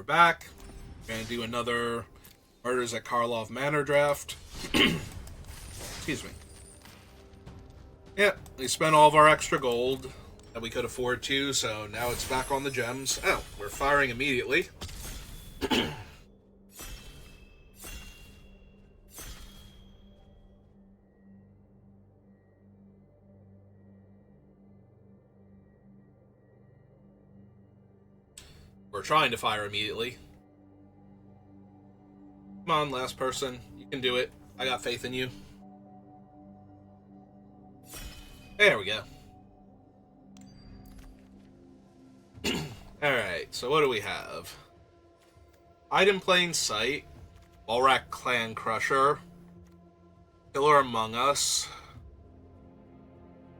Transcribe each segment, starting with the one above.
we're back. We're gonna do another Murders at Karlov Manor draft. Excuse me. Yeah, we spent all of our extra gold that we could afford to, so now it's back on the gems. Oh, we're firing immediately. We're trying to fire immediately. Come on, last person. You can do it. I got faith in you. There we go. Alright, so what do we have? Hide in Plain Sight. Balrak Clan Crusher. Killer Among Us.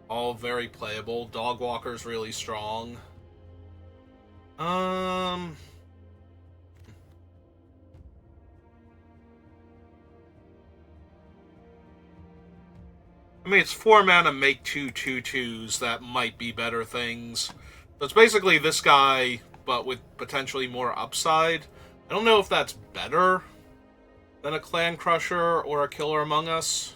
All very playable. Dog Walker's really strong. I mean, it's 4 mana, make 2/2/2s that might be better things. So it's basically this guy, but with potentially more upside. I don't know if that's better than a Clan Crusher or a Killer Among Us.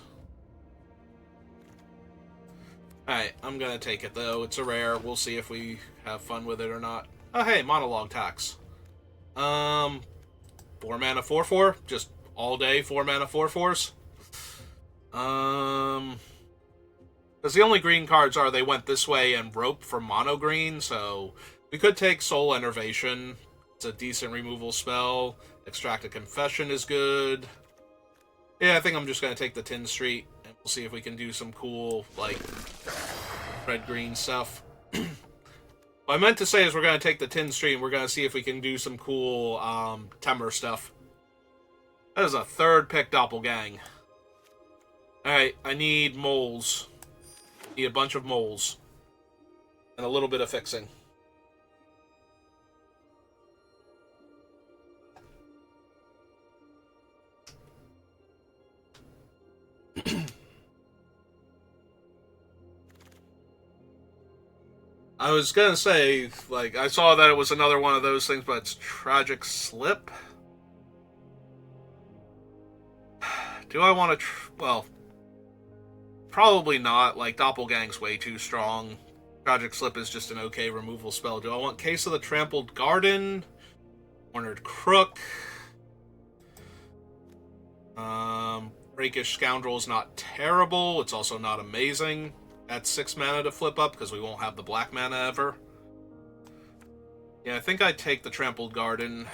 Alright, I'm gonna take it though. It's a rare. We'll see if we have fun with it or not. Oh hey, Monologue Tax. 4 mana 4/4. Just all day 4 mana 4/4s. Because the only green cards are they went this way and Rope for mono green, so we could take Soul Enervation. It's a decent removal spell. Extract a Confession is good. Yeah, I think I'm just going to take the Tin Street, and we'll see if we can do some cool, like, red-green stuff. What I meant to say is we're going to take the Tin Street, and we're going to see if we can do some cool Temur stuff. That is a third pick Doppelgang. Alright, I need moles. Need a bunch of moles. And a little bit of fixing. I was gonna say, like, I saw that it was another one of those things, but it's Tragic Slip. Do I want to... well... probably not. Like, Doppelgang's way too strong. Tragic Slip is just an okay removal spell. Do I want Case of the Trampled Garden? Cornered Crook? Rakish Scoundrel is not terrible. It's also not amazing. That's 6 mana to flip up, because we won't have the black mana ever. Yeah, I think I'd take the Trampled Garden.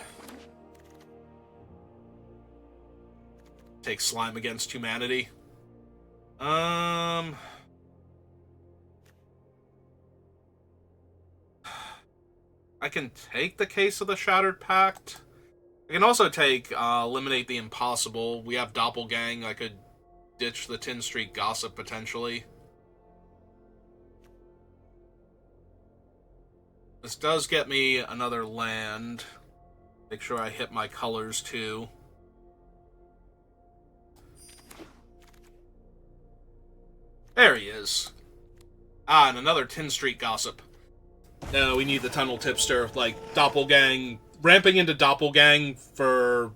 Take Slime Against Humanity. I can take the Case of the Shattered Pact. I can also take Eliminate the Impossible. We have Doppelgang. I could ditch the Tin Street Gossip, potentially. This does get me another land. Make sure I hit my colors, too. There he is. Ah, and another Tin Street Gossip. No, we need the Tunnel Tipster. Like, Doppelgang... ramping into Doppelgang for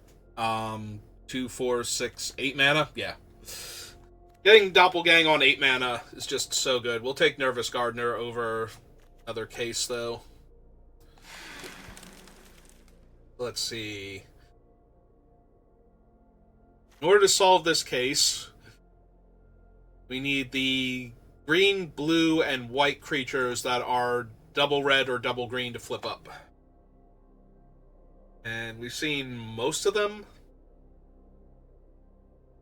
2, 4, 6, 8 mana? Yeah. Getting Doppelgang on 8 mana is just so good. We'll take Nervous Gardener over another Case, though. Let's see. In order to solve this case, we need the green, blue, and white creatures that are double red or double green to flip up. And we've seen most of them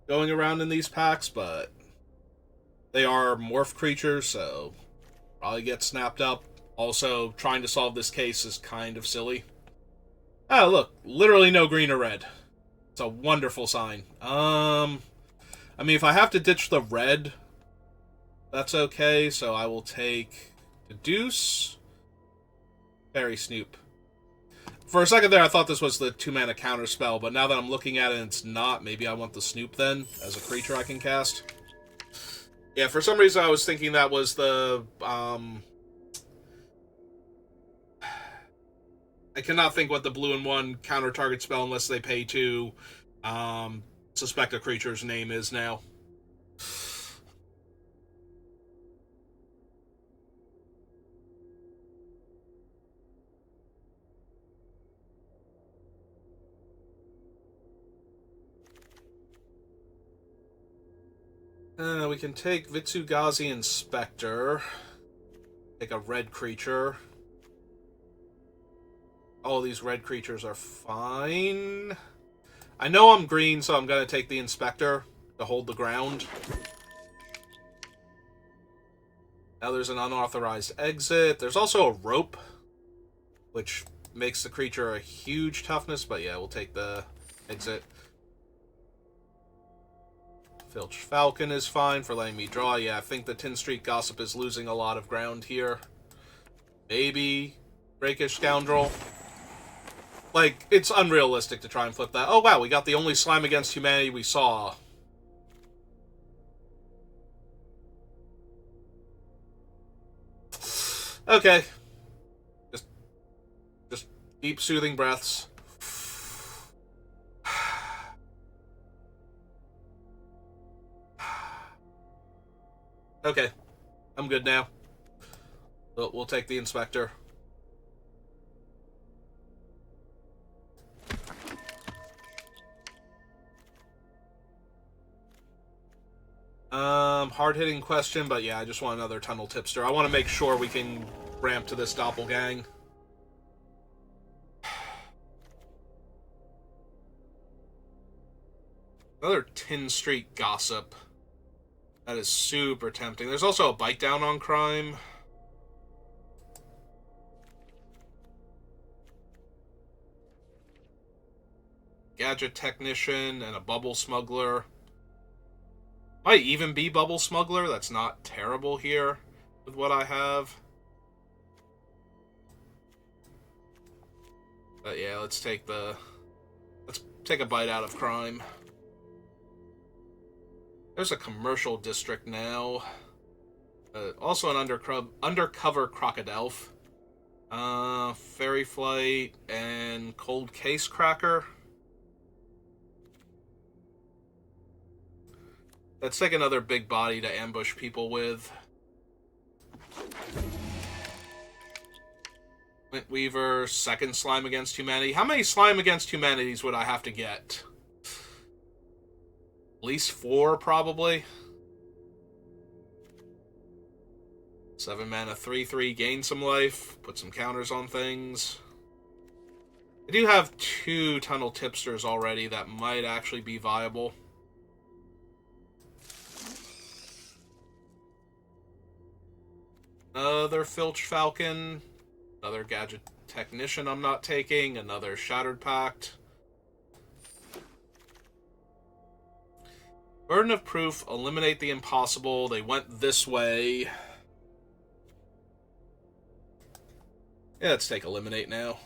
going around in these packs, but they are morph creatures, so probably get snapped up. Also, trying to solve this case is kind of silly. Oh, look, literally no green or red. It's a wonderful sign. I mean, if I have to ditch the red, that's okay, so I will take the Deuce, Fairy Snoop. For a second there, I thought this was the 2-mana counter spell, but now that I'm looking at it and it's not, maybe I want the Snoop then, as a creature I can cast. Yeah, for some reason I was thinking that was the, I cannot think what the blue and 1 counter target spell unless they pay 2. Suspect a creature's name is now. We can take Vitsugazi Inspector. Take a red creature. All these red creatures are fine. I know I'm green, so I'm going to take the Inspector to hold the ground. Now there's an unauthorized exit. There's also a rope, which makes the creature a huge toughness, but yeah, we'll take the exit. Filch Falcon is fine for letting me draw. Yeah, I think the Tin Street Gossip is losing a lot of ground here. Maybe Rakish Scoundrel. Like, it's unrealistic to try and flip that. Oh, wow, we got the only Slime Against Humanity we saw. Okay. Just deep, soothing breaths. Okay. I'm good now. We'll take the Inspector. Hard-hitting question, but yeah, I just want another Tunnel Tipster. I want to make sure we can ramp to this Doppelgang. Another Tin Street Gossip. That is super tempting. There's also a Bite Down on Crime. Gadget Technician and a Bubble Smuggler. Might even be Bubble Smuggler. That's not terrible here with what I have. But yeah, let's take a bite out of crime. There's a commercial district now. Also an undercover Crocodile. Fairy Flight and Cold Case Cracker. Let's take another big body to ambush people with. Flint Weaver, second Slime Against Humanity. How many Slime Against Humanities would I have to get? At least 4, probably. 7 mana, 3/3, gain some life, put some counters on things. I do have 2 Tunnel Tipsters already that might actually be viable. Another Filch Falcon. Another Gadget Technician I'm not taking. Another Shattered Pact. Burden of Proof, eliminate the impossible. They went this way. Yeah, let's take Eliminate now.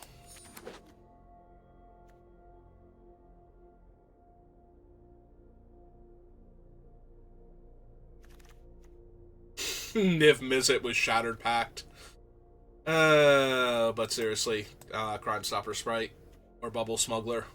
Niv Mizzet was Shattered Pact. But seriously, Crime Stopper Sprite or Bubble Smuggler.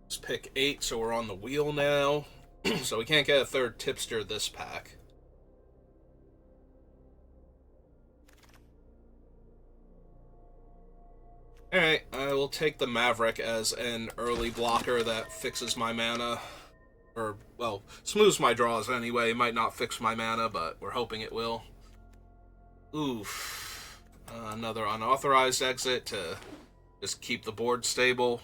Let's pick 8, so we're on the wheel now. So we can't get a third tipster this pack. Alright, I will take the Maverick as an early blocker that fixes my mana. Or, well, smooths my draws anyway. Might not fix my mana, but we're hoping it will. Oof. Another unauthorized exit to just keep the board stable.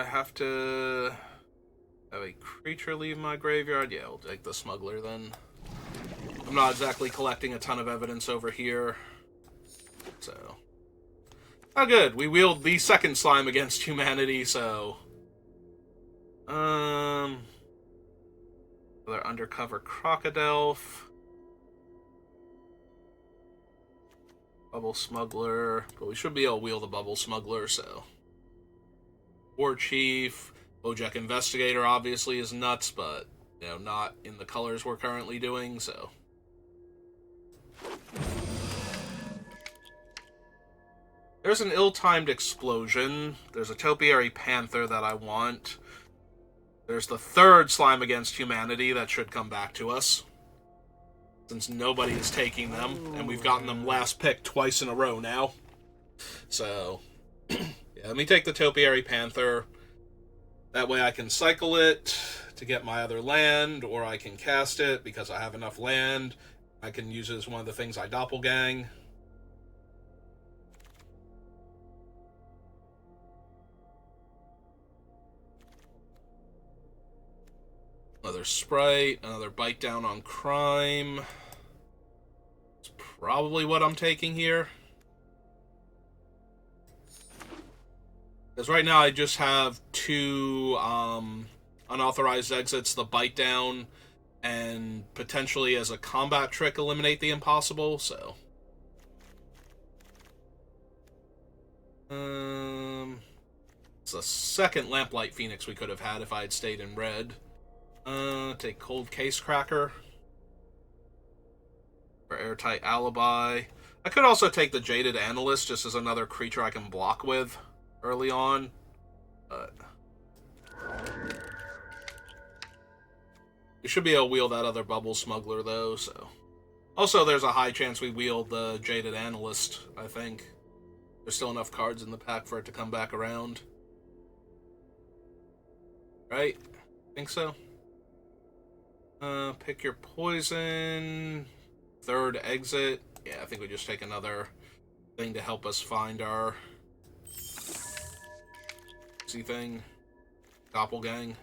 I have to have a creature leave my graveyard? Yeah, I'll take the smuggler then. I'm not exactly collecting a ton of evidence over here. So. Oh, good. We wield the second slime against humanity, so. Another undercover crocodile. Bubble smuggler. But we should be able to wield the bubble smuggler, so. War chief. Bojack investigator obviously is nuts, but, you know, not in the colors we're currently doing, so. There's an ill-timed explosion. There's a topiary panther that I want. There's the third slime against humanity that should come back to us, since nobody is taking them, and we've gotten them last pick twice in a row now. So, yeah, let me take the topiary panther. That way I can cycle it to get my other land, or I can cast it because I have enough land. I can use it as one of the things I doppelgang. Another Sprite, another Bite Down on Crime. It's probably what I'm taking here. Because right now I just have two unauthorized exits, the Bite Down, and potentially as a combat trick eliminate the impossible, so. It's the second Lamplight Phoenix we could have had if I had stayed in red. Take Cold Case Cracker for Airtight Alibi. I could also take the Jaded Analyst just as another creature I can block with early on, but we should be able to wield that other Bubble Smuggler though, so. Also, there's a high chance we wield the Jaded Analyst, I think. There's still enough cards in the pack for it to come back around. Right? Think so? Pick your poison. Third exit. Yeah, I think we just take another thing to help us find our thing. Doppelgang.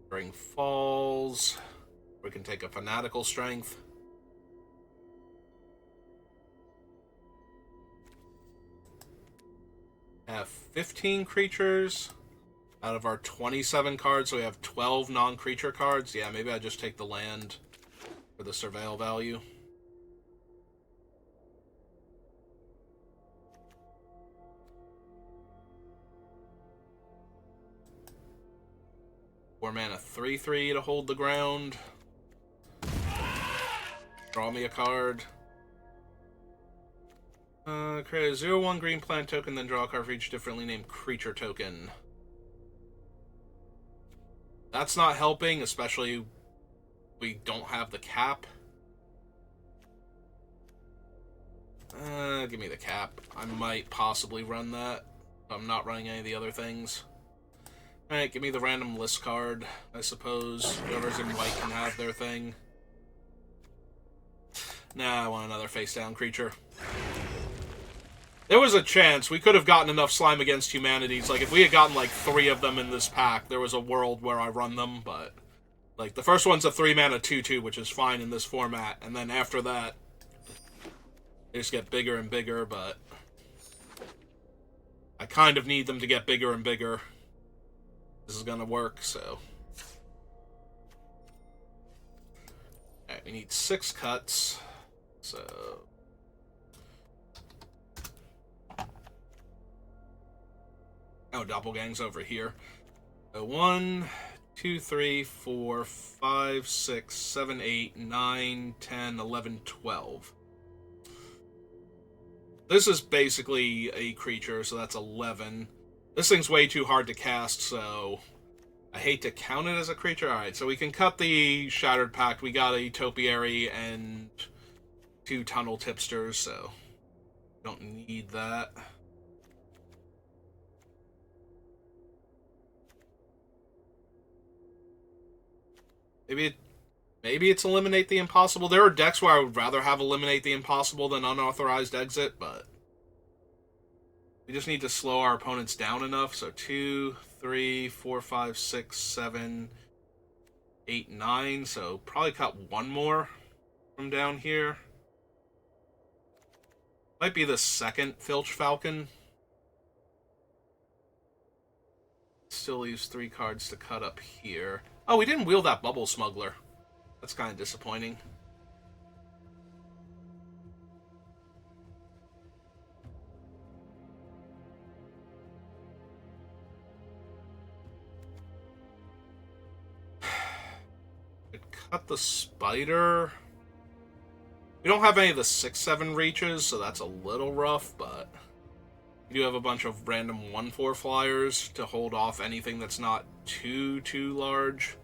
Bring Falls. We can take a Fanatical Strength. Have 15 creatures out of our 27 cards, so we have 12 non-creature cards. Yeah, maybe I just take the land for the surveil value. Four mana 3/3 to hold the ground. Draw me a card. Create a 0/1 green plant token, then draw a card for each differently named creature token. That's not helping, especially we don't have the cap. Give me the cap. I might possibly run that. I'm not running any of the other things. Alright, give me the random list card, I suppose. Whoever's in white can have their thing. Nah, I want another face-down creature. There was a chance we could have gotten enough slime against humanities. Like, if we had gotten, like, 3 of them in this pack, there was a world where I run them, but... Like, the first one's a 3-mana 2/2, which is fine in this format, and then after that, they just get bigger and bigger, but... I kind of need them to get bigger and bigger. This is gonna work, so... Alright, we need 6 cuts, so... Oh, Doppelgang's over here. So 1, 2, 3, 4, 5, 6, 7, 8, 9, 10, 11, 12. This is basically a creature, so that's 11. This thing's way too hard to cast, so I hate to count it as a creature. Alright, so we can cut the Shattered Pact. We got a Topiary and 2 Tunnel Tipsters, so don't need that. Maybe it's Eliminate the Impossible. There are decks where I would rather have Eliminate the Impossible than Unauthorized Exit, but we just need to slow our opponents down enough. So 2, 3, 4, 5, 6, 7, 8, 9. So probably cut one more from down here. Might be the second Filch Falcon. Still leaves 3 cards to cut up here. Oh, we didn't wheel that Bubble Smuggler. That's kind of disappointing. Cut the Spider. We don't have any of the 6/7 reaches, so that's a little rough, but we do have a bunch of random 1/4 flyers to hold off anything that's not too large.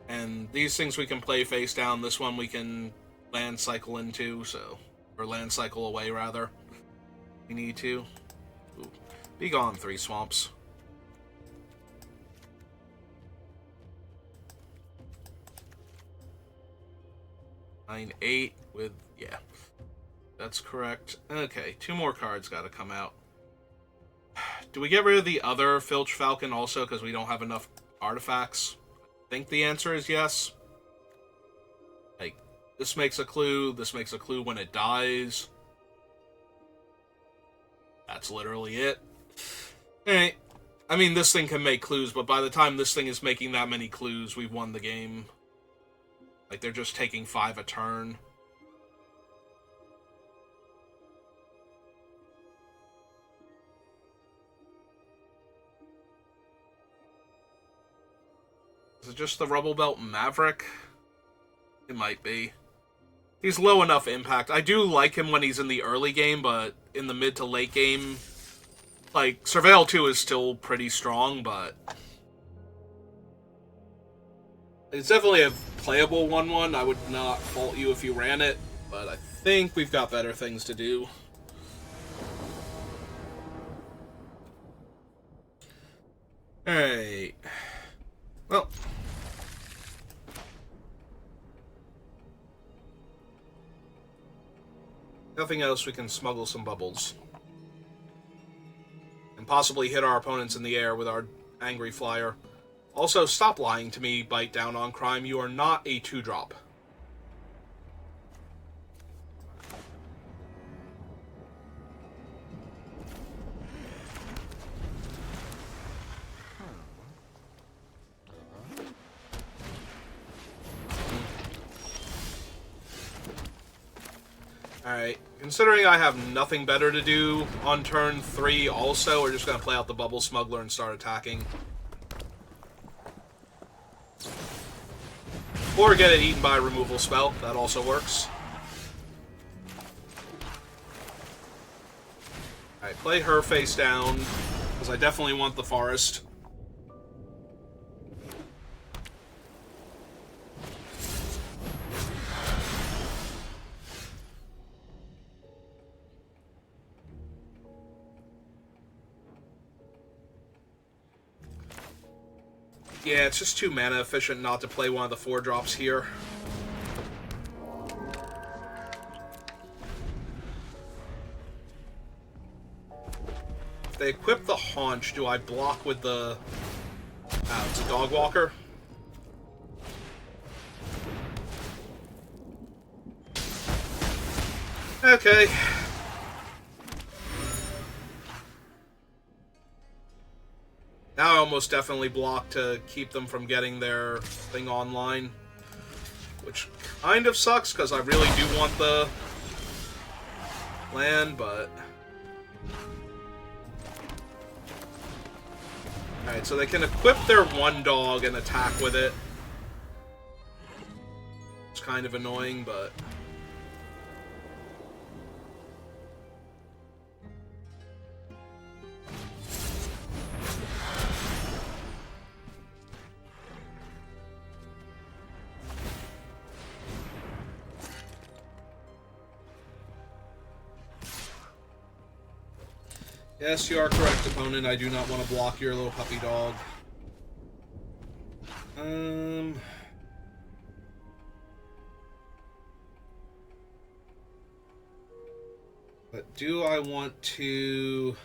And these things we can play face down. This one we can land cycle into, or land cycle away, rather. We need to. Ooh. Be gone, 3 swamps. Nine, 8 with, yeah. That's correct. Okay, 2 more cards gotta come out. Do we get rid of the other Filch Falcon also because we don't have enough artifacts? I think the answer is yes. Like, this makes a clue when it dies. That's literally it. Alright. I mean, this thing can make clues, but by the time this thing is making that many clues, we've won the game. Like, they're just taking 5 a turn. Is it just the Rubble Belt Maverick? It might be. He's low enough impact. I do like him when he's in the early game, but in the mid to late game, like, Surveil 2 is still pretty strong, but it's definitely a playable 1/1. I would not fault you if you ran it, but I think we've got better things to do. Alright. Well. Nothing else, we can smuggle some bubbles. And possibly hit our opponents in the air with our Angry Flyer. Also, stop lying to me, Bite Down on Crime. You are not a 2-drop. Alright, considering I have nothing better to do on turn 3 also, we're just going to play out the Bubble Smuggler and start attacking. Or get it eaten by a removal spell. That also works. Alright, play her face down, because I definitely want the forest. Yeah, it's just too mana efficient not to play one of the 4-drops here. If they equip the Haunch, do I block with the... it's a Dog Walker. Okay. Now I almost definitely block to keep them from getting their thing online. Which kind of sucks, because I really do want the land, but... Alright, so they can equip their 1 dog and attack with it. It's kind of annoying, but... Yes, you are correct, opponent. I do not want to block your little puppy dog. But do I want to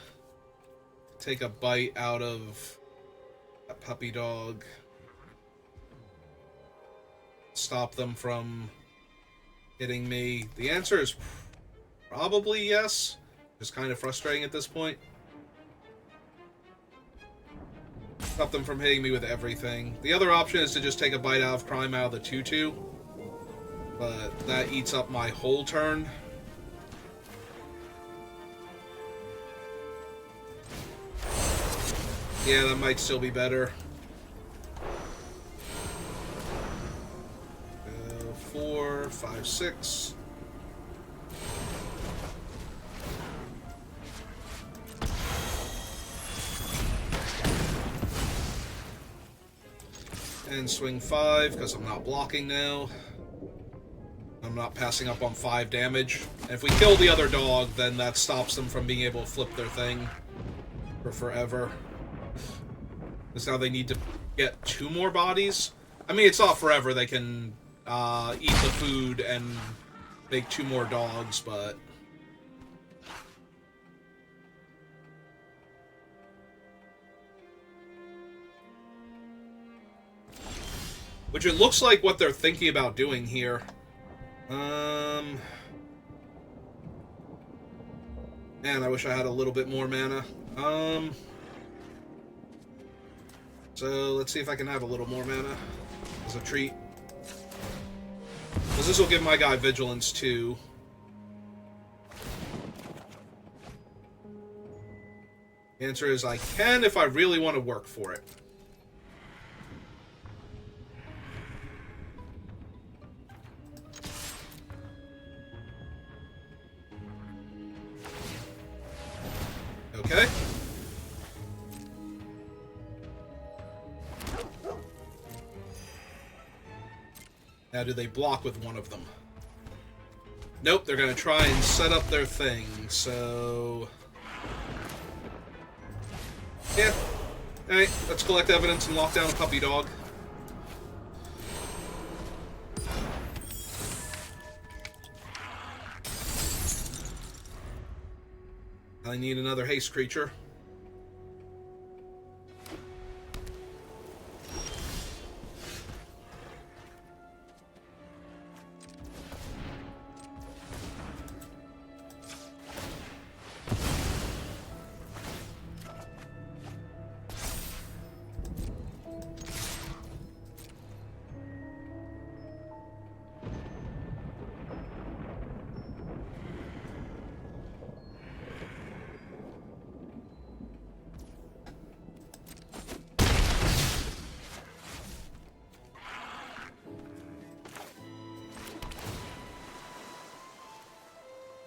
take a bite out of a puppy dog? Stop them from hitting me? The answer is probably yes. It's kind of frustrating at this point. Stop them from hitting me with everything. The other option is to just take a bite out of crime out of the 2-2. But that eats up my whole turn. Yeah, that might still be better. 4, 5, 6. And swing 5, because I'm not blocking now. I'm not passing up on 5 damage. And if we kill the other dog, then that stops them from being able to flip their thing for forever. Because now they need to get 2 more bodies. I mean, it's not forever. They can eat the food and make 2 more dogs, but... Which it looks like what they're thinking about doing here. Man, I wish I had a little bit more mana. So let's see if I can have a little more mana as a treat. Because this will give my guy Vigilance too. The answer is I can if I really want to work for it. Okay. Now, do they block with one of them? Nope, they're going to try and set up their thing, so... Yeah. Alright, let's collect evidence and lock down a puppy dog. I need another haste creature.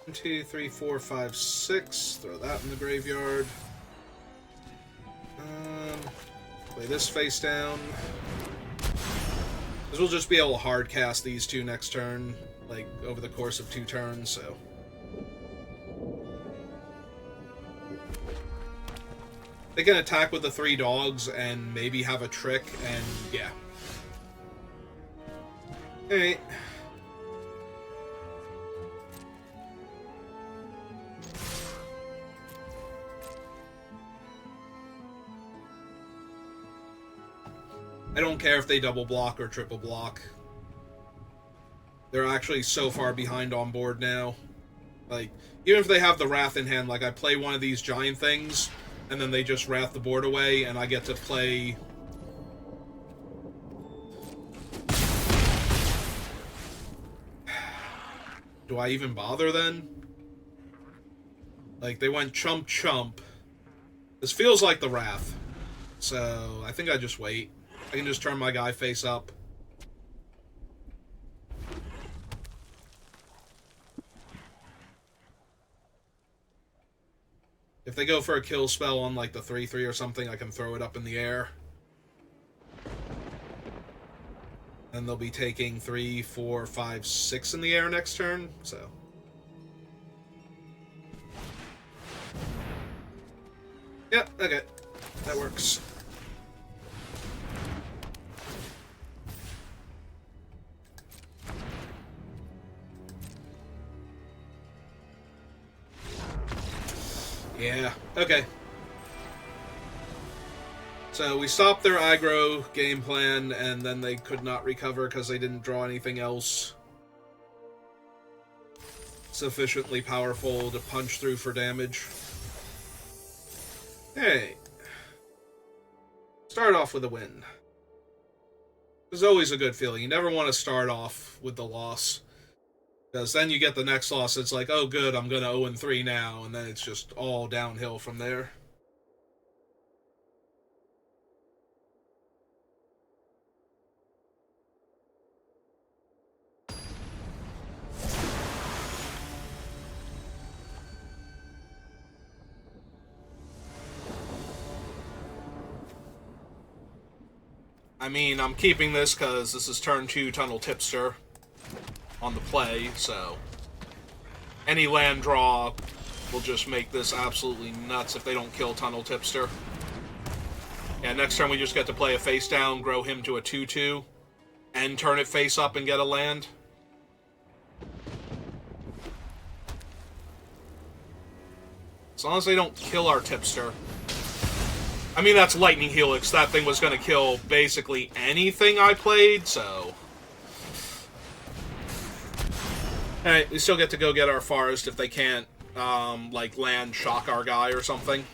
One, 2, 3, 4, 5, 6. Throw that in the graveyard. Play this face down. Because we'll just be able to hard cast these 2 next turn, like over the course of 2 turns, so. They can attack with the 3 dogs and maybe have a trick, and yeah. Alright. I don't care if they double block or triple block. They're actually so far behind on board now. Like, even if they have the Wrath in hand, like I play one of these giant things, and then they just Wrath the board away, and I get to play... Do I even bother then? Like, they went chump chump. This feels like the Wrath. So, I think I just wait. I can just turn my guy face up. If they go for a kill spell on like the 3/3 or something, I can throw it up in the air. And they'll be taking 3, 4, 5, 6 in the air next turn, so. Yep, okay. That works. Yeah, okay. So we stopped their aggro game plan, and then they could not recover because they didn't draw anything else sufficiently powerful to punch through for damage. Hey. Start off with a win. It's always a good feeling. You never want to start off with the loss. Because then you get the next loss, it's like, oh good, I'm going to 0-3 now, and then it's just all downhill from there. I mean, I'm keeping this because this is turn 2 Tunnel Tipster on the play, so any land draw will just make this absolutely nuts if they don't kill Tunnel Tipster. Yeah, next turn we just get to play a face down, grow him to a 2-2, and turn it face up and get a land. As long as they don't kill our Tipster. I mean, that's Lightning Helix. That thing was going to kill basically anything I played, so... Alright, we still get to go get our Forest if they can't, like, land shock our guy or something.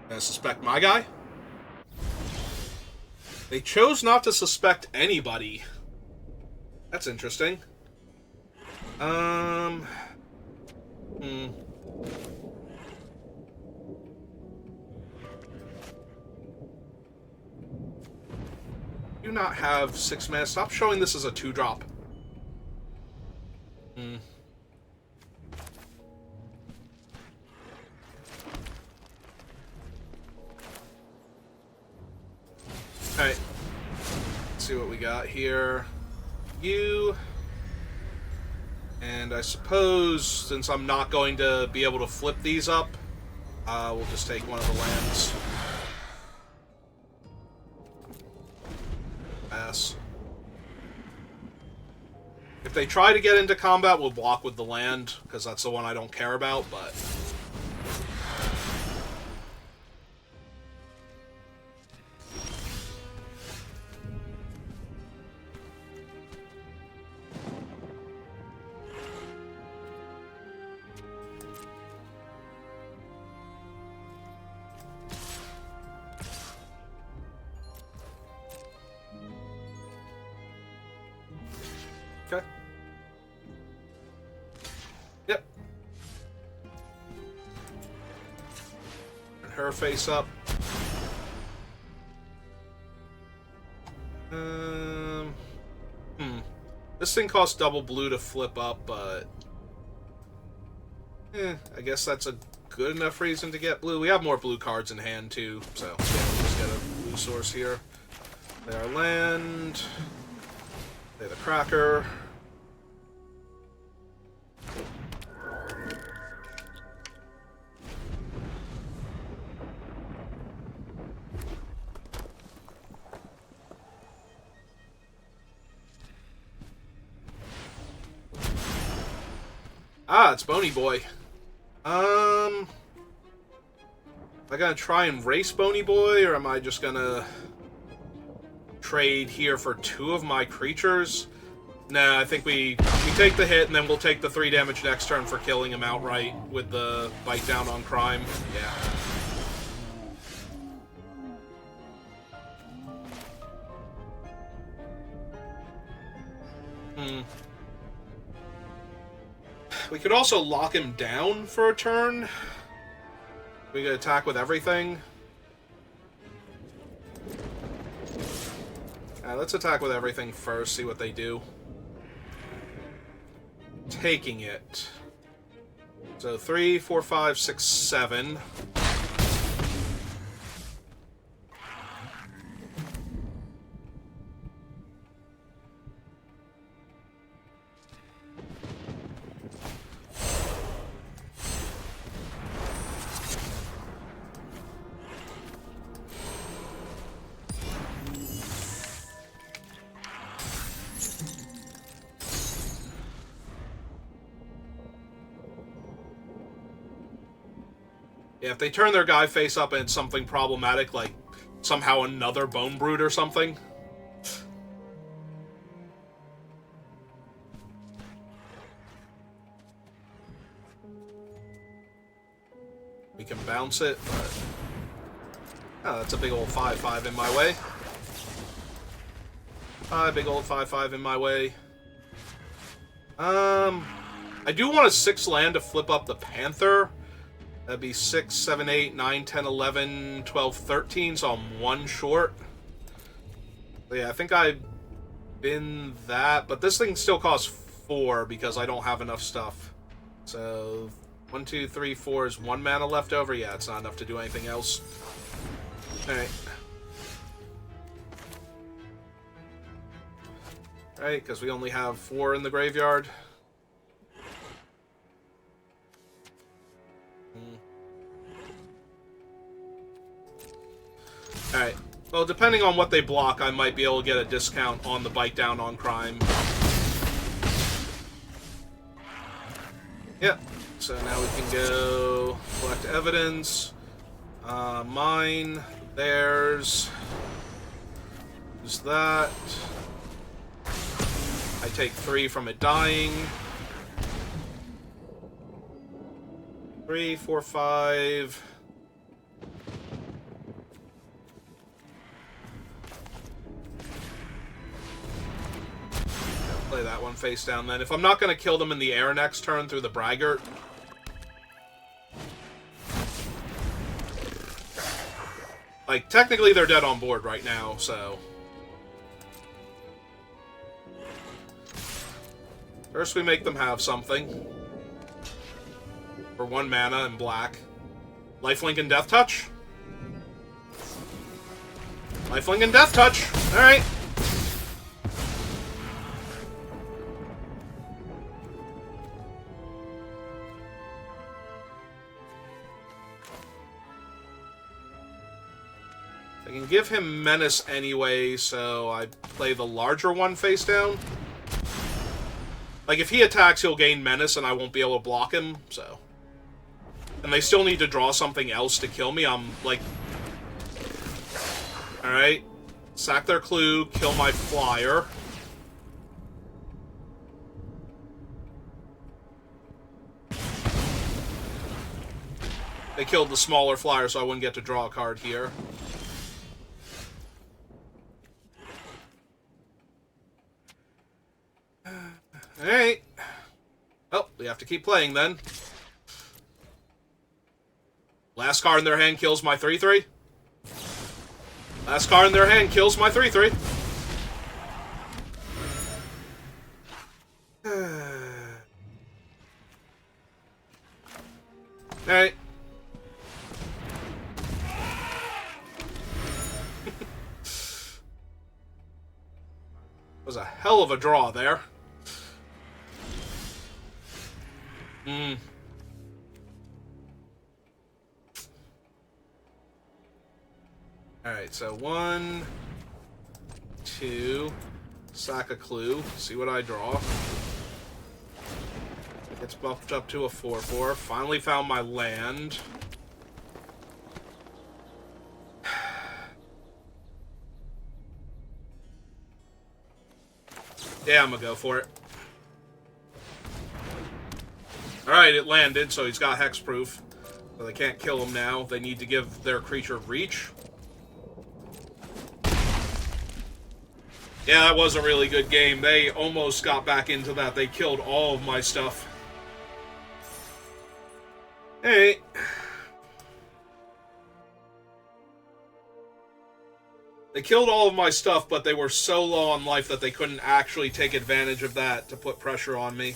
I suspect my guy? They chose not to suspect anybody. That's interesting. Do not have 6 mana. Stop showing this as a 2-drop. Alright. Let's see what we got here. You. And I suppose, since I'm not going to be able to flip these up, we'll just take one of the lands. Pass. If they try to get into combat, we'll block with the land, because that's the one I don't care about, but... Okay. Yep. And her face up. This thing costs double blue to flip up, but... I guess that's a good enough reason to get blue. We have more blue cards in hand, too, so yeah, we'll just get a blue source here. Play our land. Play the Cracker. Ah, it's Bony Boy. Am I gonna try and race Bony Boy, or am I just gonna trade here for 2 of my creatures? Nah, I think we take the hit, and then we'll take the 3 damage next turn for killing him outright with the bite down on crime. Yeah. We could also lock him down for a turn. We could attack with everything. Let's attack with everything first, see what they do. Taking it. So 3, 4, 5, 6, 7. Yeah, if they turn their guy face up and it's something problematic, like somehow another Bone Brood or something. We can bounce it, but... Oh, that's a big old 5/5 in my way. Big old 5/5 in my way. I do want a 6 land to flip up the Panther. That'd be 6, 7, 8, 9, 10, 11, 12, 13, so I'm 1 short. But yeah, I think I've been that, but this thing still costs 4 because I don't have enough stuff. So 1, 2, 3, 4 is 1 mana left over. Yeah, it's not enough to do anything else. Alright. Right, because we only have 4 in the graveyard. Alright. Well, depending on what they block, I might be able to get a discount on the bite down on crime. Yep. So now we can go collect evidence. Mine. Theirs. Use that. I take 3 from it dying. 3, 4, 5. Play that one face down then. If I'm not going to kill them in the air next turn through the Braggart. Like, technically they're dead on board right now, so... First we make them have something. For 1 mana and black. Lifelink and Death Touch? Lifelink and Death Touch! Alright. I can give him Menace anyway, so I play the larger one face down. Like, if he attacks, he'll gain Menace, and I won't be able to block him, so... And they still need to draw something else to kill me. I'm, like... Alright. Sack their clue, kill my flyer. They killed the smaller flyer, so I wouldn't get to draw a card here. Alright. Oh, we have to keep playing then. Last card in their hand kills my 3/3. Last card in their hand kills my 3/3. Alright. Was a hell of a draw there. Alright, so 1, 2, sack a clue, see what I draw. Gets buffed up to a 4/4. Finally found my land. Yeah, I'm gonna go for it. Alright, it landed, so he's got hexproof. So they can't kill him now. They need to give their creature reach. Yeah, that was a really good game. They almost got back into that. They killed all of my stuff. Hey. They killed all of my stuff, but they were so low on life that they couldn't actually take advantage of that to put pressure on me.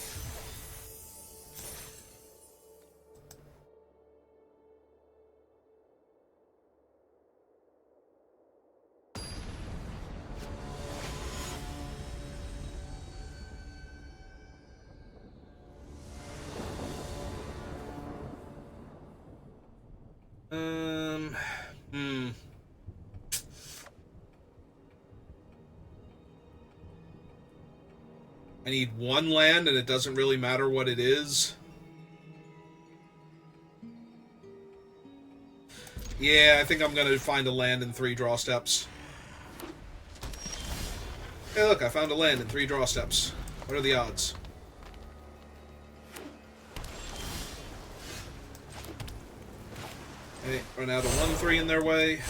I need 1 land, and it doesn't really matter what it is. Yeah, I think I'm going to find a land in 3 draw steps. Hey, look, I found a land in 3 draw steps. What are the odds? Okay, run out of 1-3 in their way.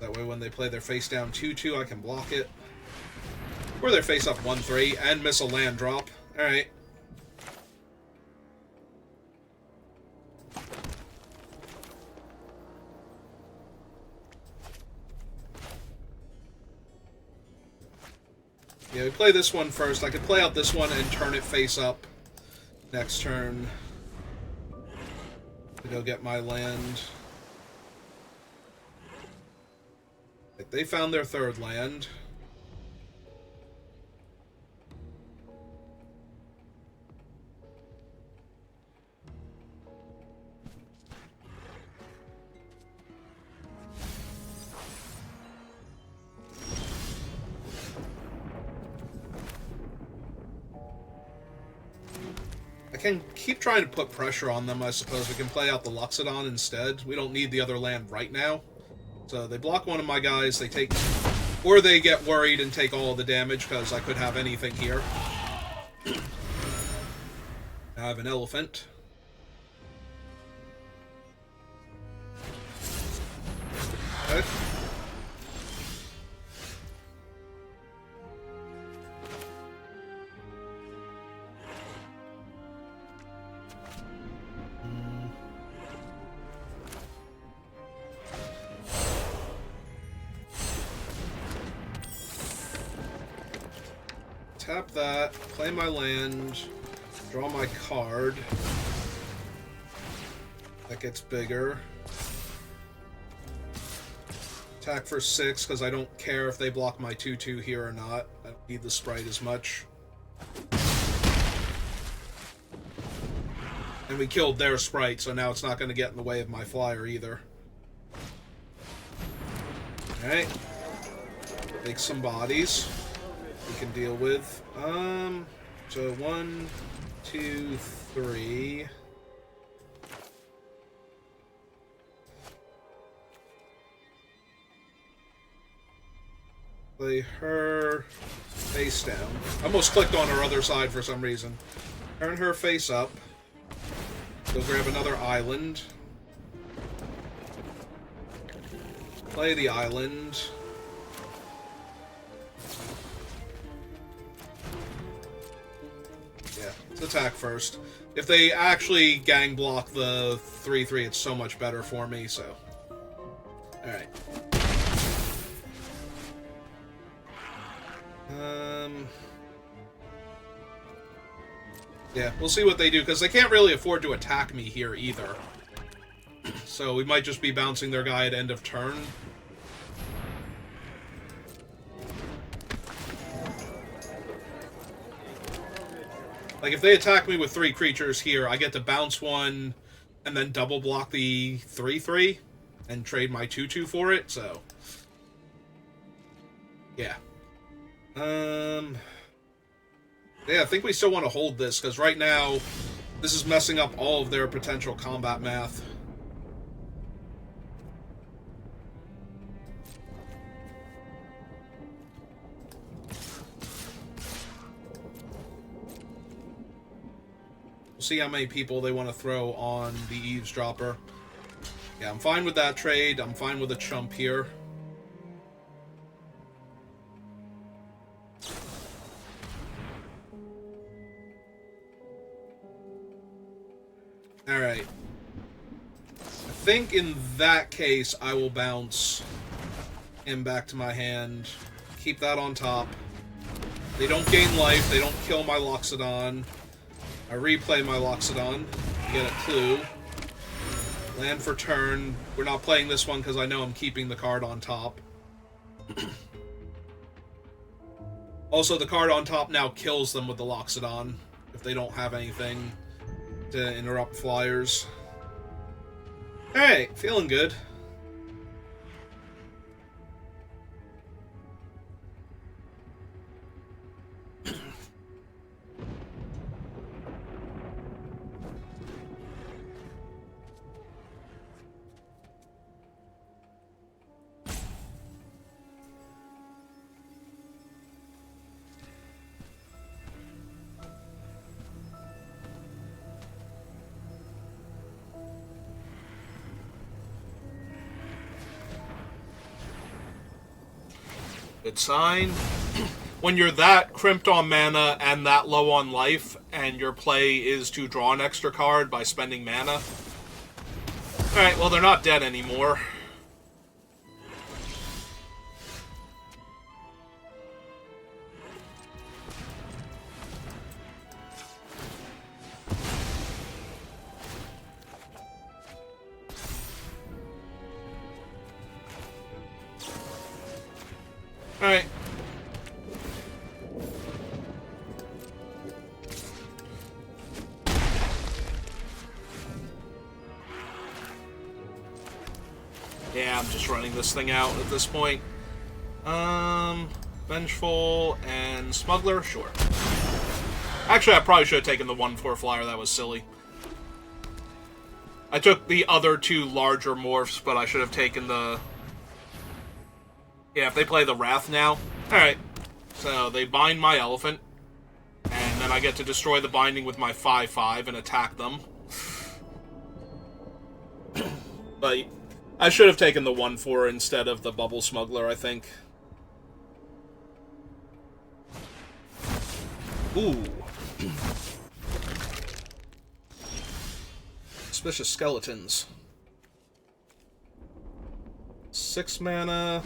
That way when they play their face down 2-2, I can block it. Or their face up 1-3 and miss a land drop. Alright. Yeah, we play this one first. I could play out this one and turn it face up next turn to go get my land. They found their 3rd land. I can keep trying to put pressure on them, I suppose. We can play out the Loxodon instead. We don't need the other land right now. So they block one of my guys, they take... Or they get worried and take all the damage, because I could have anything here. I have an elephant. Okay. Tap that, play my land, draw my card. That gets bigger. Attack for 6, because I don't care if they block my 2-2 here or not. I don't need the sprite as much. And we killed their sprite, so now it's not going to get in the way of my flyer either. Alright. Make some bodies we can deal with. So 1, 2, 3. Play her face down. I almost clicked on her other side for some reason. Turn her face up. Go grab another island. Play the island. Yeah, let's attack first. If they actually gang block the 3-3, it's so much better for me, so... Alright. Yeah, we'll see what they do, because they can't really afford to attack me here either. So we might just be bouncing their guy at end of turn. Like, if they attack me with 3 creatures here, I get to bounce one and then double block the 3-3 and trade my 2-2 for it, so... Yeah. Yeah, I think we still want to hold this, because right now, this is messing up all of their potential combat math. We'll see how many people they want to throw on the eavesdropper. Yeah, I'm fine with that trade. I'm fine with a chump here. Alright. I think in that case, I will bounce him back to my hand. Keep that on top. They don't gain life. They don't kill my Loxodon. I replay my Loxodon. Get a clue. Land for turn. We're not playing this one because I know I'm keeping the card on top. Also, the card on top now kills them with the Loxodon if they don't have anything to interrupt flyers. Alright, feeling good. Good sign. When you're that crimped on mana and that low on life, and your play is to draw an extra card by spending mana. Alright, well, they're not dead anymore. Alright. Yeah, I'm just running this thing out at this point. Vengeful and Smuggler? Sure. Actually, I probably should have taken the 1/4 flyer. That was silly. I took the other two larger morphs, but I should have taken the... Yeah, if they play the Wrath now. Alright. So, they bind my elephant. And then I get to destroy the binding with my 5/5 and attack them. But I should have taken the 1/4 instead of the Bubble Smuggler, I think. Ooh. Suspicious Skeletons. 6 mana.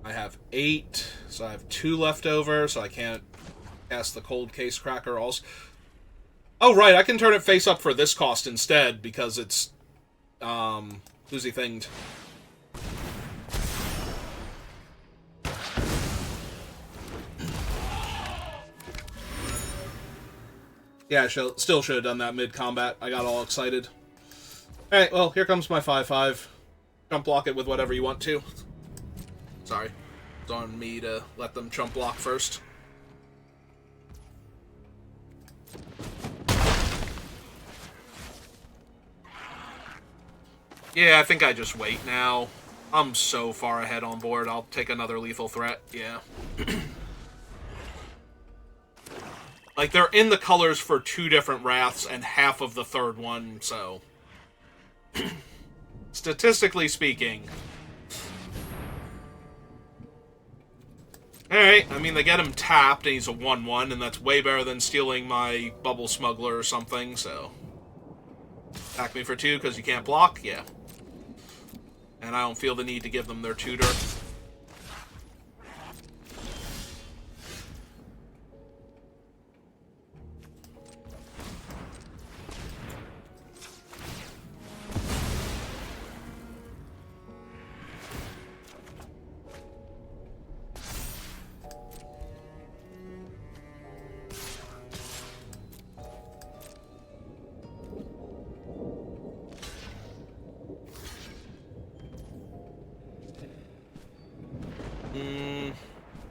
I have 8, so I have 2 left over, so I can't cast the Cold Case Cracker also. Oh, right, I can turn it face up for this cost instead, because it's, Lucy Thinged. Yeah, I still should have done that mid-combat. I got all excited. Alright, well, here comes my 5/5. Jump block it with whatever you want to. Sorry. It's on me to let them chump block first. Yeah, I think I just wait now. I'm so far ahead on board. I'll take another lethal threat. Yeah. Like, they're in the colors for 2 different Wraths and half of the third one, so... Statistically speaking. Alright, I mean, they get him tapped, and he's a 1/1, and that's way better than stealing my Bubble Smuggler or something, so... Attack me for 2, because you can't block? Yeah. And I don't feel the need to give them their tutor.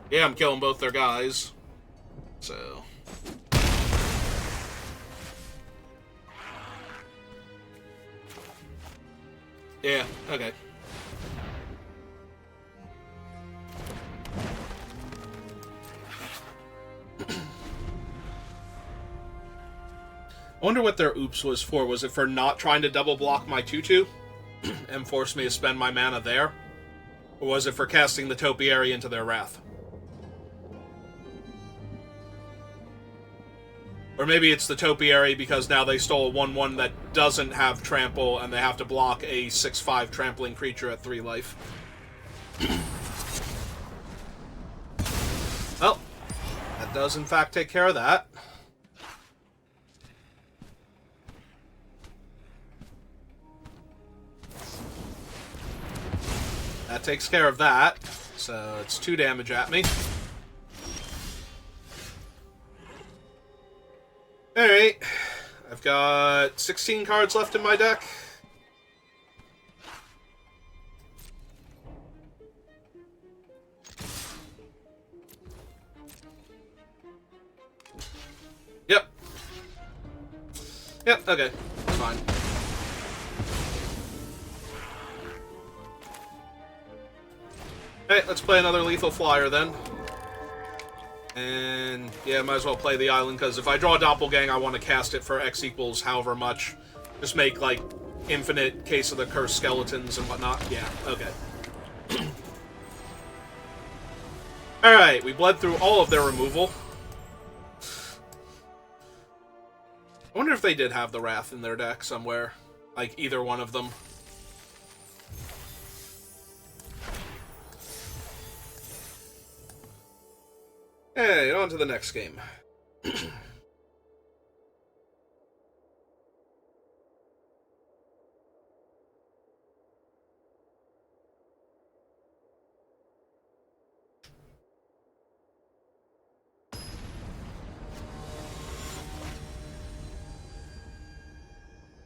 Yeah, I'm killing both their guys. So... Yeah, okay. I wonder what their oops was for. Was it for not trying to double block my 2/2 and force me to spend my mana there? Or was it for casting the Topiary into their Wrath? Or maybe it's the Topiary because now they stole a 1/1 that doesn't have Trample and they have to block a 6/5 trampling creature at 3 life. Well, that does in fact take care of that. That takes care of that. So it's 2 damage at me. Alright. I've got 16 cards left in my deck. Yep. Yep, okay. Fine. Alright, let's play another lethal flyer then. And yeah, might as well play the island, because if I draw a Doppelgang, I want to cast it for X equals however much. Just make, like, infinite Case of the Cursed Skeletons and whatnot. Yeah, okay. Alright, we bled through all of their removal. I wonder if they did have the Wrath in their deck somewhere. Like, either one of them. Hey, on to the next game.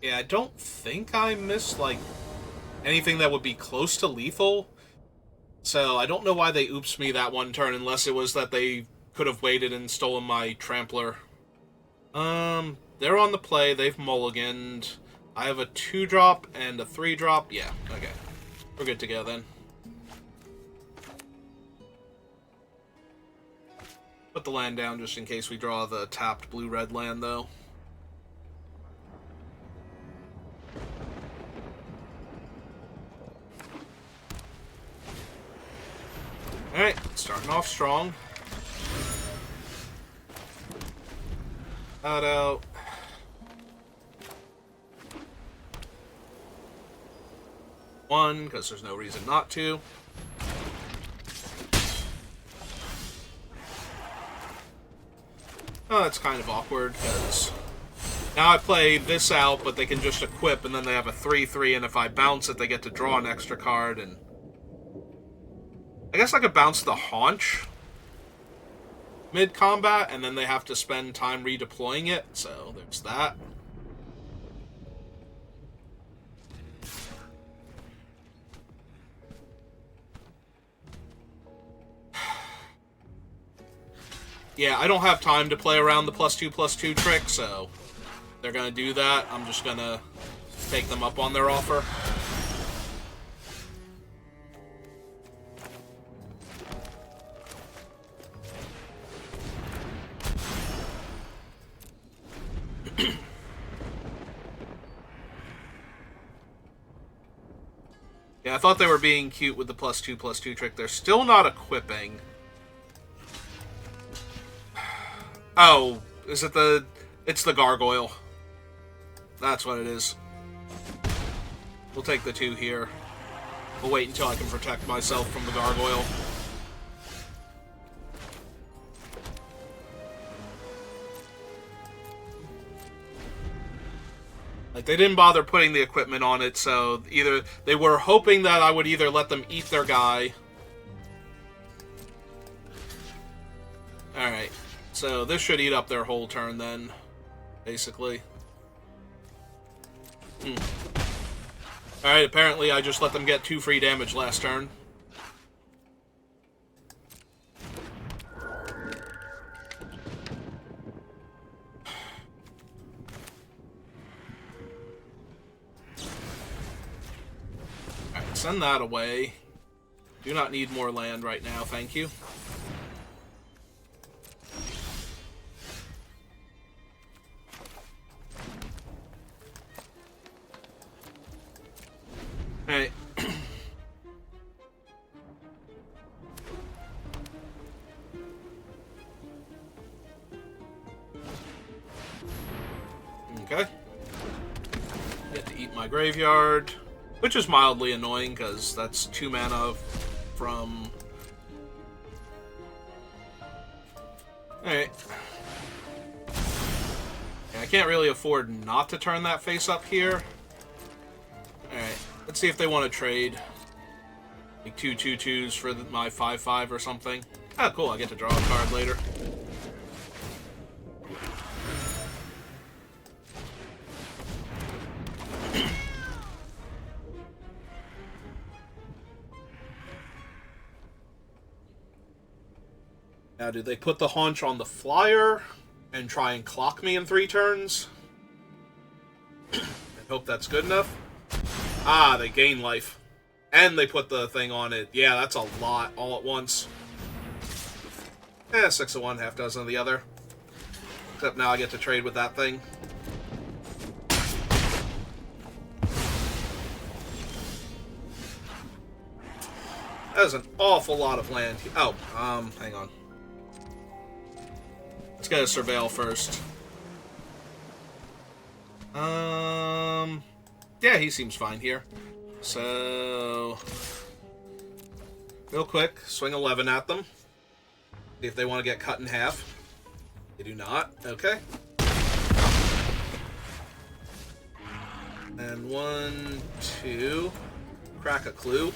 Yeah, I don't think I missed, like, anything that would be close to lethal. So I don't know why they oops me that one turn, unless it was that they could have waited and stolen my Trampler. They're on the play. They've mulliganed. I have a 2-drop and a 3-drop. Yeah, okay. We're good to go then. Put the land down just in case we draw the tapped blue-red land, though. Alright, starting off strong. Out. One, because there's no reason not to. Oh, that's kind of awkward, because now I play this out, but they can just equip, and then they have a 3/3, and if I bounce it, they get to draw an extra card, and I guess I could bounce the Haunch mid-combat, and then they have to spend time redeploying it, so there's that. Yeah, I don't have time to play around the +2/+2 trick, so they're gonna do that. I'm just gonna take them up on their offer. Yeah, I thought they were being cute with the +2/+2 trick. They're still not equipping. Oh, is it the... It's the Gargoyle. That's what it is. We'll take the 2 here. We'll wait until I can protect myself from the Gargoyle. Like, they didn't bother putting the equipment on it, so either they were hoping that I would either let them eat their guy. Alright, so this should eat up their whole turn then, basically. Alright, apparently I just let them get 2 free damage last turn. Send that away. Do not need more land right now, thank you. Alright. Okay. Get to eat my graveyard. Which is mildly annoying, because that's 2 mana from... Alright. Yeah, I can't really afford not to turn that face up here. Alright, let's see if they want to trade. Like 2 2/2s for my 5/5 or something. Ah, cool, I get to draw a card later. Now, do they put the Haunch on the flyer and try and clock me in 3 turns? I hope that's good enough. Ah, they gain life. And they put the thing on it. Yeah, that's a lot all at once. 6 of one, half dozen of the other. Except now I get to trade with that thing. That is an awful lot of land. Oh, hang on. Let's get a surveil first. Yeah, he seems fine here. So, real quick, swing 11 at them. See if they want to get cut in half. They do not. Okay. And 1, 2. Crack a clue.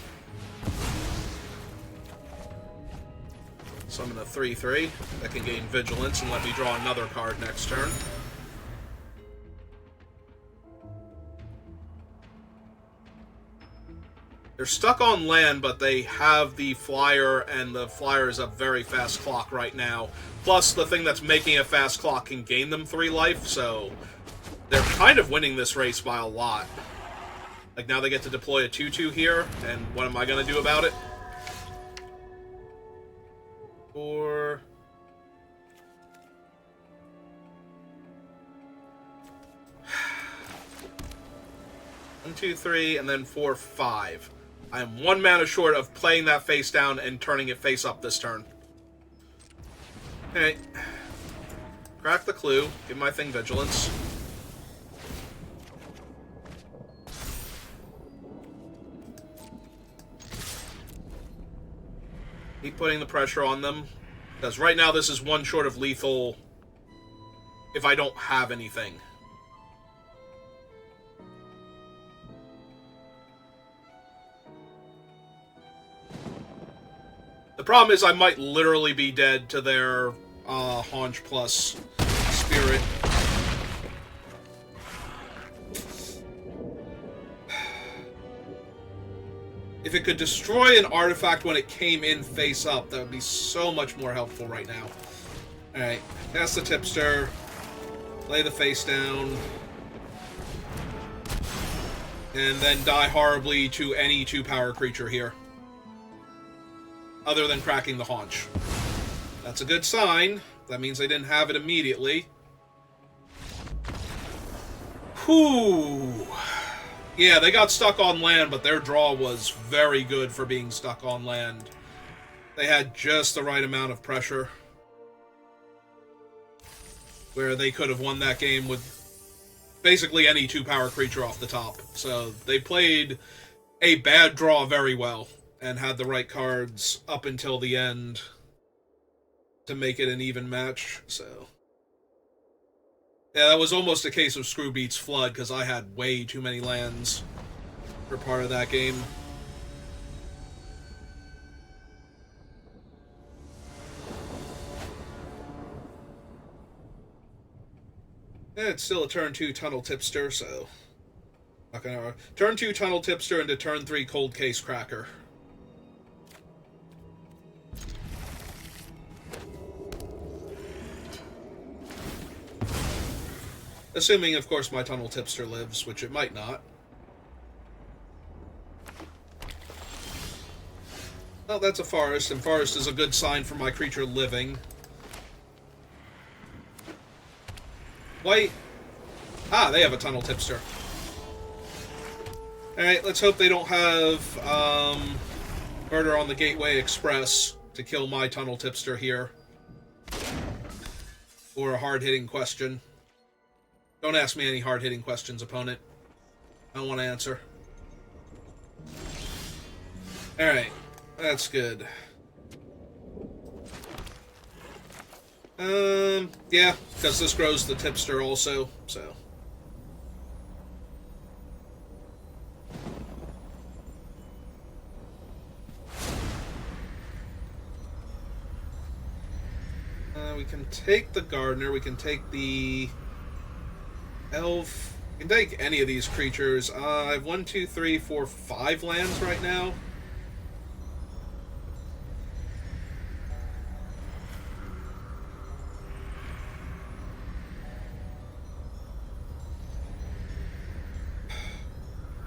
Summon a 3/3 that can gain vigilance and let me draw another card next turn. They're stuck on land, but they have the flyer, and the flyer is a very fast clock right now. Plus, the thing that's making a fast clock can gain them 3 life, so they're kind of winning this race by a lot. Like, now they get to deploy a 2/2 here, and what am I going to do about it? 4... 1, 2, 3, and then 4, 5. I am 1 mana short of playing that face down and turning it face up this turn. Okay. Crack the clue. Give my thing vigilance. Keep putting the pressure on them. Because right now this is 1 short of lethal if I don't have anything. The problem is I might literally be dead to their Haunch plus Spirit. If it could destroy an artifact when it came in face up, that would be so much more helpful right now. Alright, cast the Tipster, lay the face down, and then die horribly to any 2-power creature here. Other than cracking the Haunch. That's a good sign. That means they didn't have it immediately. Whew. Yeah, they got stuck on land, but their draw was very good for being stuck on land. They had just the right amount of pressure. Where they could have won that game with basically any 2-power creature off the top. So they played a bad draw very well. And had the right cards up until the end to make it an even match, so... Yeah, that was almost a case of Screw Beats Flood, because I had way too many lands for part of that game. Yeah, it's still a turn 2 Tunnel Tipster, so... Not gonna... Turn 2 Tunnel Tipster into turn 3 Cold Case Cracker. Assuming, of course, my Tunnel Tipster lives, which it might not. Oh, that's a forest, and forest is a good sign for my creature living. White. Ah, they have a Tunnel Tipster. Alright, let's hope they don't have Murder on the Gateway Express to kill my Tunnel Tipster here. Or a hard-hitting question. Don't ask me any hard-hitting questions, opponent. I don't want to answer. Alright, that's good. Yeah, because this grows the Tipster also, so... we can take the Gardener, we can take the... Elf. You can take any of these creatures. I have 1, 2, 3, 4, 5 lands right now.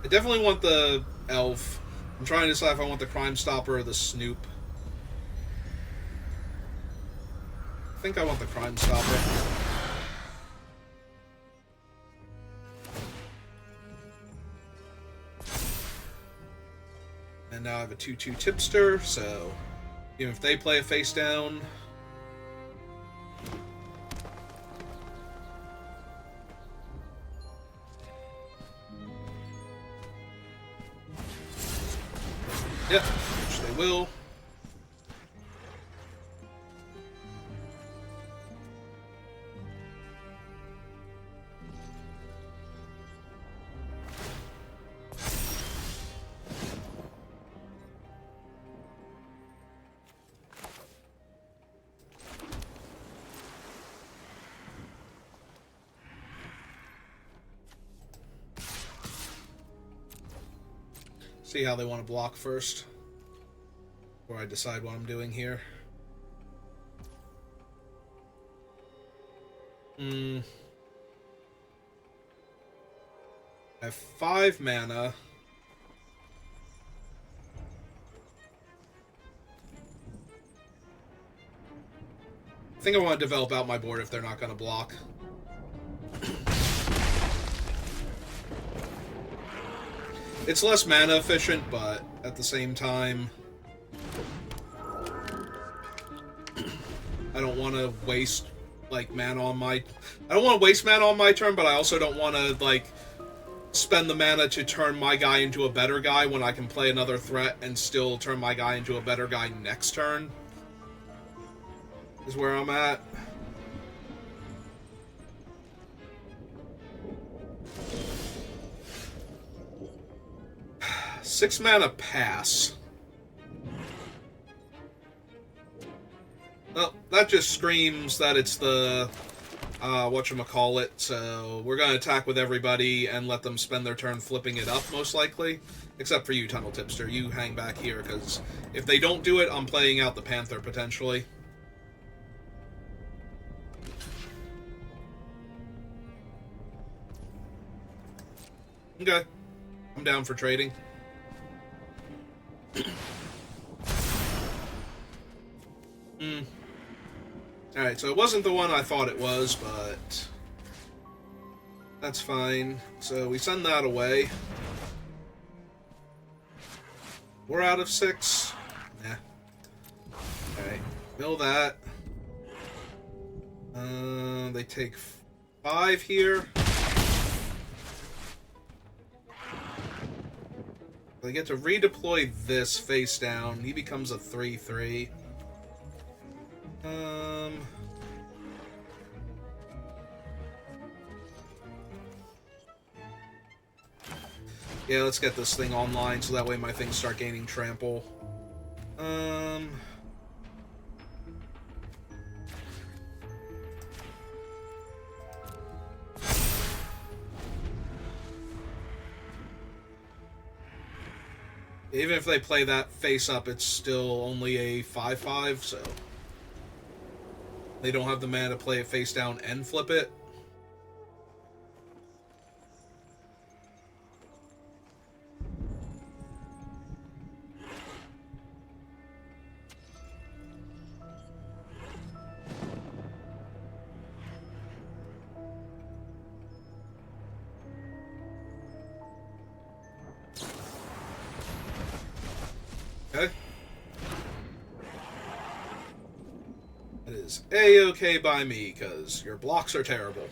I definitely want the Elf. I'm trying to decide if I want the Crime Stopper or the Snoop. I think I want the Crime Stopper. And now I have a 2/2 tipster, so even if they play a face down... Yep, which they will. See how they want to block first, before I decide what I'm doing here. I have 5 mana. I think I want to develop out my board if they're not going to block. It's less mana efficient, but at the same time, I don't want to waste, like, mana on my... I don't want to waste mana on my turn, but I also don't want to, like, spend the mana to turn my guy into a better guy when I can play another threat and still turn my guy into a better guy next turn. Is where I'm at. Six mana pass. Well, that just screams that it's the whatchamacallit, so we're gonna attack with everybody and let them spend their turn flipping it up, most likely. Except for you, Tunnel Tipster. You hang back here, because if they don't do it, I'm playing out the Panther, potentially. Okay. I'm down for trading. Alright, so it wasn't the one I thought it was, but that's fine. So we send that away. We're out of 6. Nah. Alright, mill that. They take 5 here. They get to redeploy this face down. He becomes a 3/3. Yeah, let's get this thing online so that way my things start gaining trample. Even if they play that face up, it's still only a 5/5, so they don't have the mana to play it face down and flip it. Okay. It is A-okay by me, because your blocks are terrible.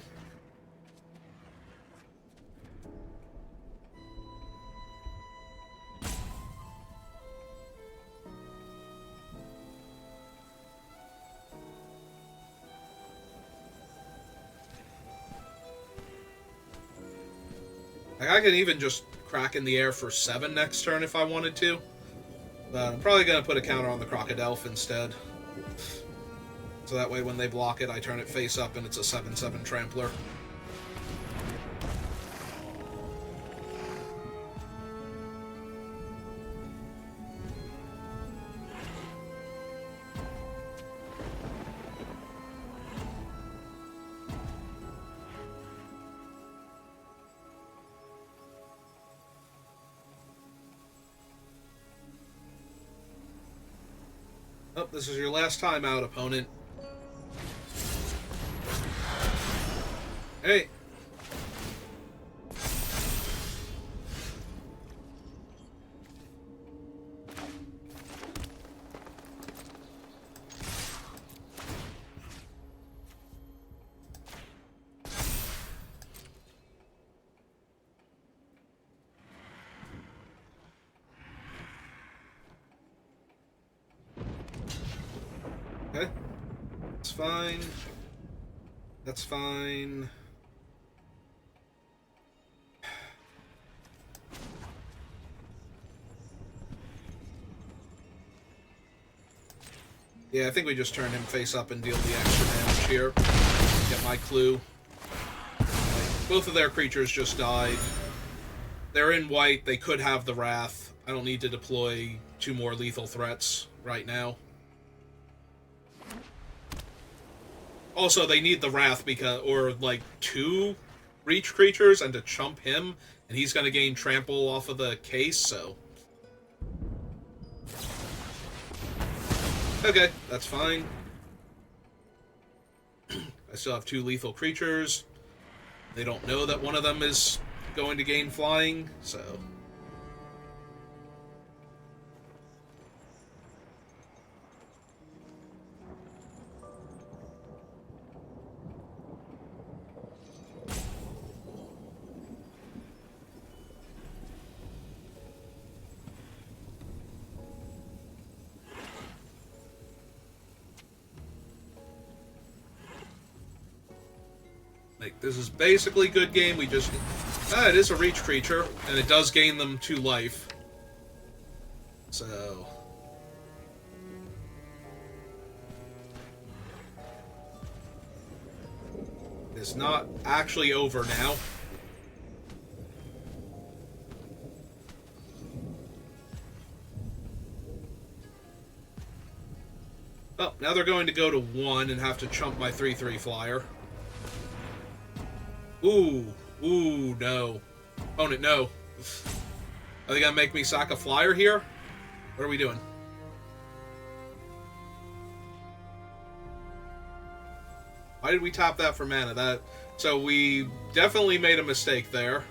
Like, I can even just crack in the air for 7 next turn if I wanted to. But I'm probably going to put a counter on the Crocodile instead. So that way when they block it, I turn it face up and it's a 7/7 Trampler. Oh, this is your last time out, opponent. Hey. That's fine. That's fine. Yeah, I think we just turn him face up and deal the extra damage here. Get my clue. Both of their creatures just died. They're in white. They could have the Wrath. I don't need to deploy 2 more lethal threats right now. Also, they need the Wrath because, or like 2 reach creatures, and to chump him, and he's going to gain trample off of the case, so. Okay, that's fine. I still have 2 lethal creatures. They don't know that one of them is going to gain flying, so. Like, this is basically good game. We just... it is a reach creature, and it does gain them 2 life. So... it's not actually over now. Oh, now they're going to go to 1 and have to chump my 3/3 flyer. Ooh, no. Opponent, no. Are they gonna make me sack a flyer here? What are we doing? Why did we tap that for mana? So we definitely made a mistake there.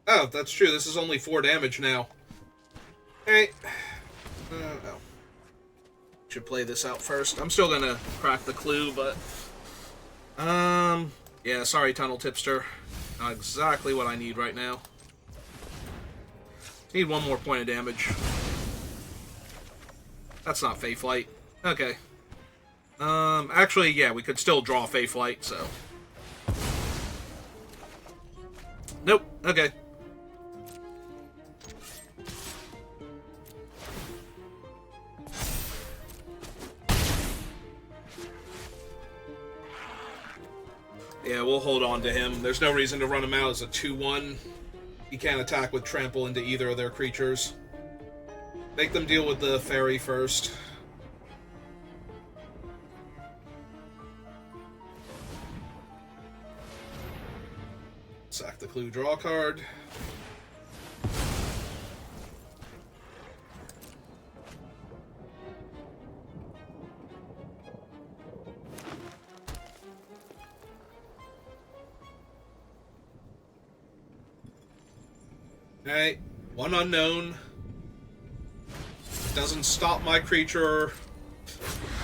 Oh, that's true. This is only 4 damage now. Hey. Oh. Should play this out first. I'm still gonna crack the clue, but... yeah, sorry, Tunnel Tipster. Not exactly what I need right now. Need 1 more point of damage. That's not Fey Flight. Okay. Actually, yeah, we could still draw Fey Flight, so... Nope. Okay. Yeah, we'll hold on to him. There's no reason to run him out as a 2/1. He can't attack with trample into either of their creatures. Make them deal with the fairy first. Sack the clue, draw a card. Alright, 1 unknown. Doesn't stop my creature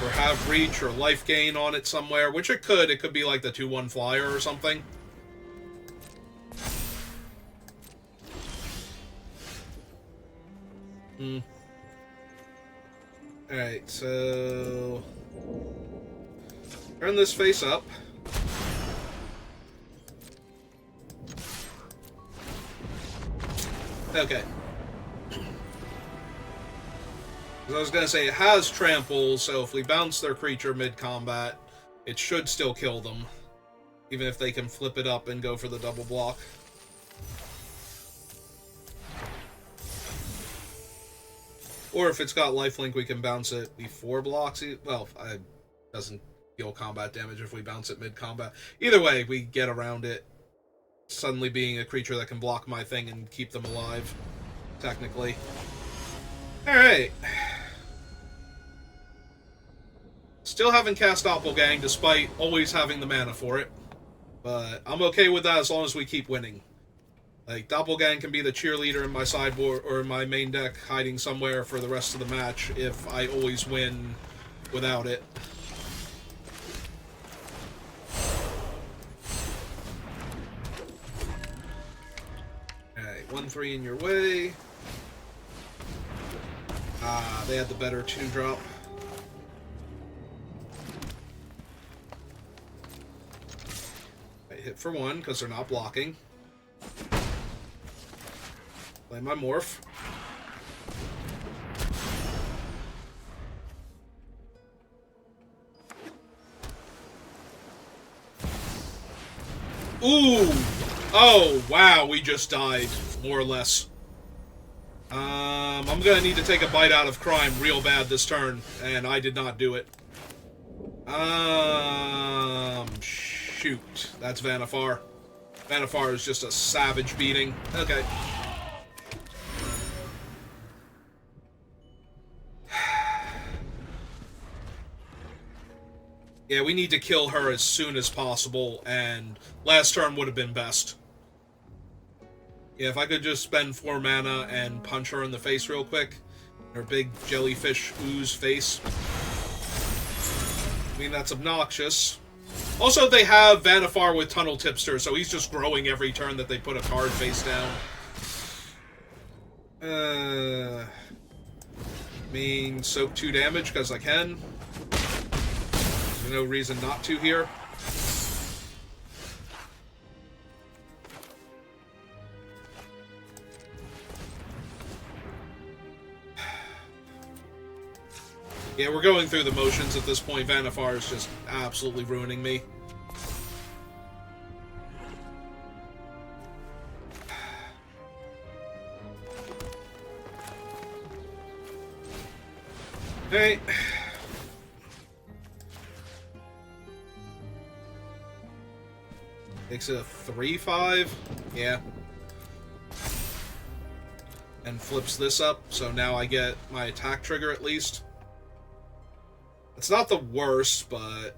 or have reach or life gain on it somewhere, which it could. It could be like the 2/1 flyer or something. Alright, so... turn this face up. Okay. I was gonna say, it has trample, so if we bounce their creature mid-combat, it should still kill them. Even if they can flip it up and go for the double block. Or if it's got lifelink, we can bounce it before blocks. Well, it doesn't deal combat damage if we bounce it mid-combat. Either way, we get around it. Suddenly being a creature that can block my thing and keep them alive, technically. Alright. Still haven't cast Doppelgang, despite always having the mana for it. But I'm okay with that as long as we keep winning. Like, Doppelgang can be the cheerleader in my sideboard or in my main deck, hiding somewhere for the rest of the match if I always win without it. Alright, 1-3 in your way. Ah, they had the better 2-drop. I hit for 1 because they're not blocking. Play my morph. Ooh! Oh, wow, we just died, more or less. I'm gonna need to take a bite out of crime real bad this turn, and I did not do it. Shoot. That's Vanifar. Vanifar is just a savage beating. Okay. Yeah, we need to kill her as soon as possible, and last turn would have been best. Yeah, if I could just spend 4 mana and punch her in the face real quick. Her big jellyfish ooze face. I mean, that's obnoxious. Also, they have Vanifar with Tunnel Tipster, so he's just growing every turn that they put a card face down. I mean, soak 2 damage because I can. There's no reason not to here. Yeah, we're going through the motions at this point. Vanifar is just absolutely ruining me. Hey. Makes it a 3-5. Yeah. And flips this up, so now I get my attack trigger at least. It's not the worst, but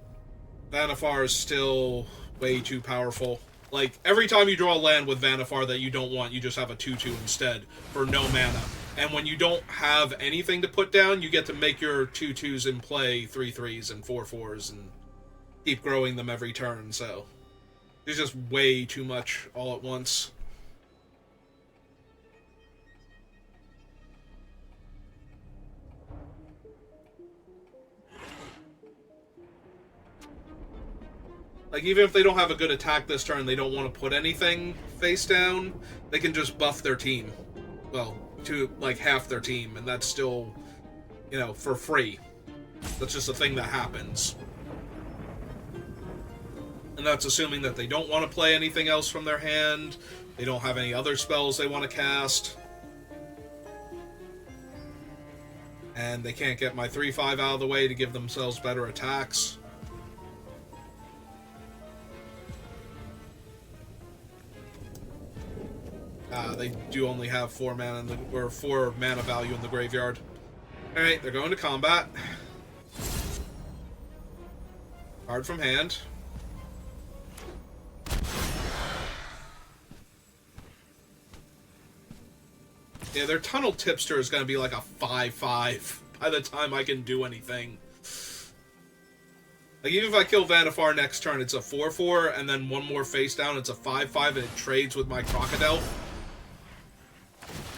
Vanifar is still way too powerful. Like, every time you draw a land with Vanifar that you don't want, you just have a 2-2 instead for no mana. And when you don't have anything to put down, you get to make your 2-2s and play 3-3s and 4-4s and keep growing them every turn, so there's just way too much all at once. Like, even if they don't have a good attack this turn, they don't want to put anything face down, they can just buff their team. Well, to, like, half their team, and that's still, you know, for free. That's just a thing that happens. And that's assuming that they don't want to play anything else from their hand, they don't have any other spells they want to cast. And they can't get my 3-5 out of the way to give themselves better attacks. They do only have 4 mana in the, or 4 mana value in the graveyard. Alright, they're going to combat. Card from hand. Yeah, their Tunnel Tipster is going to be like a 5-5 by the time I can do anything. Like, even if I kill Vanifar next turn, it's a 4-4, and then one more face down, it's a 5-5, and it trades with my Crocodile.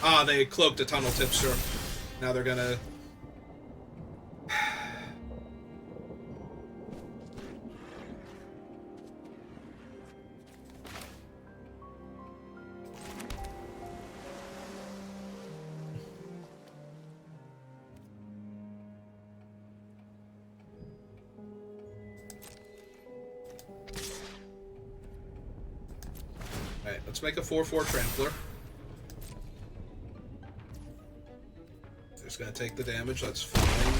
Ah, they cloaked a Tunnel Tipster. Now they're gonna... Alright, let's make a 4-4 Trampler. Just gonna take the damage, that's fine.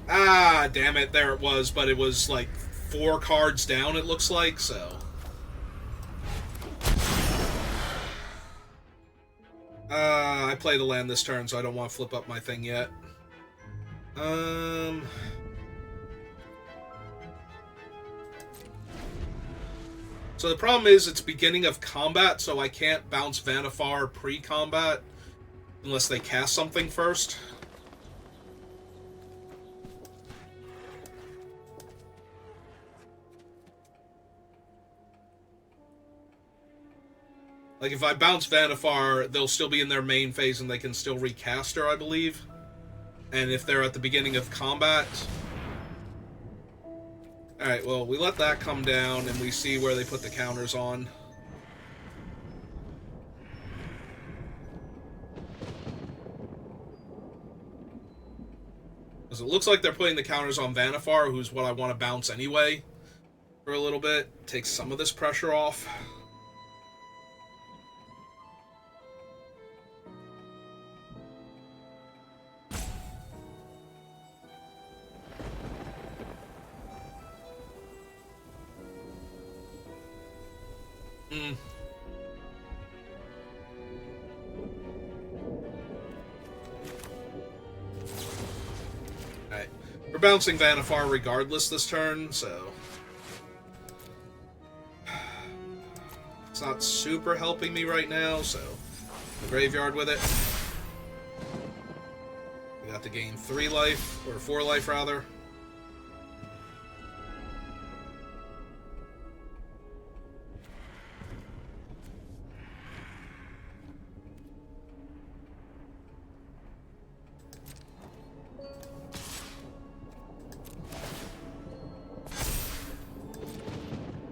Ah, damn it, there it was, but it was like 4 cards down, it looks like, so... I played a land this turn, so I don't want to flip up my thing yet. So the problem is it's beginning of combat, so I can't bounce Vanifar pre-combat unless they cast something first. Like, if I bounce Vanifar, they'll still be in their main phase and they can still recast her, I believe. And if they're at the beginning of combat... Alright, well, we let that come down and we see where they put the counters on. Because it looks like they're putting the counters on Vanifar, who's what I want to bounce anyway, for a little bit. Take some of this pressure off. Alright. We're bouncing Vanifar regardless this turn, so... It's not super helping me right now, so... The graveyard with it. We got to gain 3 life, or 4 life rather.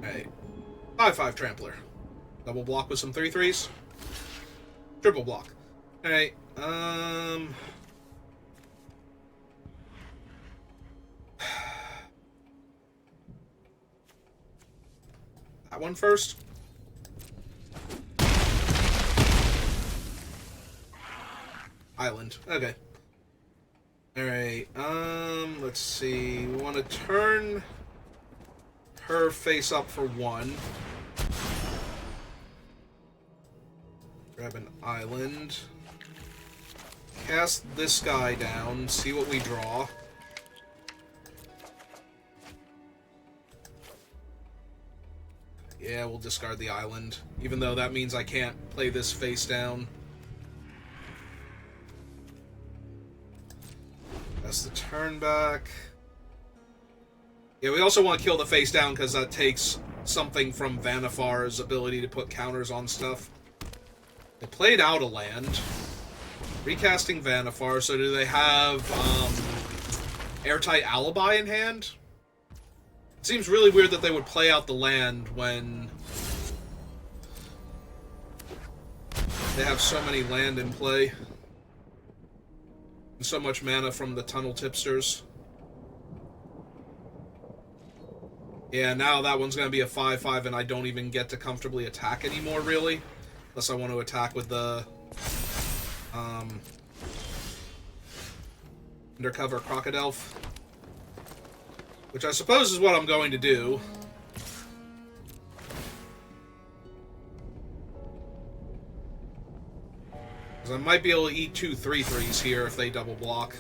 Alright. 5/5 Trampler. Double block with some 3/3s. Triple block. Alright, that one first. Island. Okay. Alright, let's see. We want to turn her face up for 1. Grab an island. Cast this guy down, see what we draw. Yeah, we'll discard the island, even though that means I can't play this face down. That's the turn back. Yeah, we also want to kill the face down because that takes something from Vanifar's ability to put counters on stuff. They played out a land. Recasting Vanifar, so do they have Airtight Alibi in hand? It seems really weird that they would play out the land when they have so many land in play. And so much mana from the Tunnel Tipsters. Yeah, now that one's going to be a 5/5 and I don't even get to comfortably attack anymore, really. Unless I want to attack with the Undercover Crocodile. Which I suppose is what I'm going to do. Because I might be able to eat 2 3/3s here if they double block.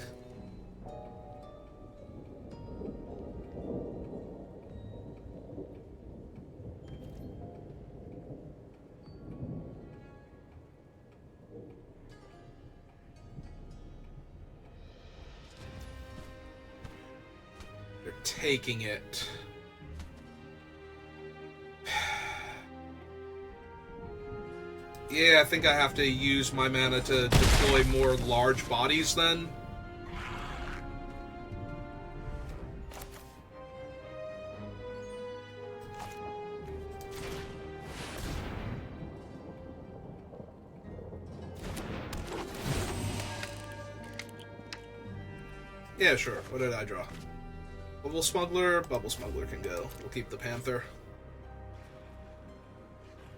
Taking it. Yeah, I think I have to use my mana to deploy more large bodies then. Yeah, sure. What did I draw? Bubble Smuggler can go. We'll keep the Panther.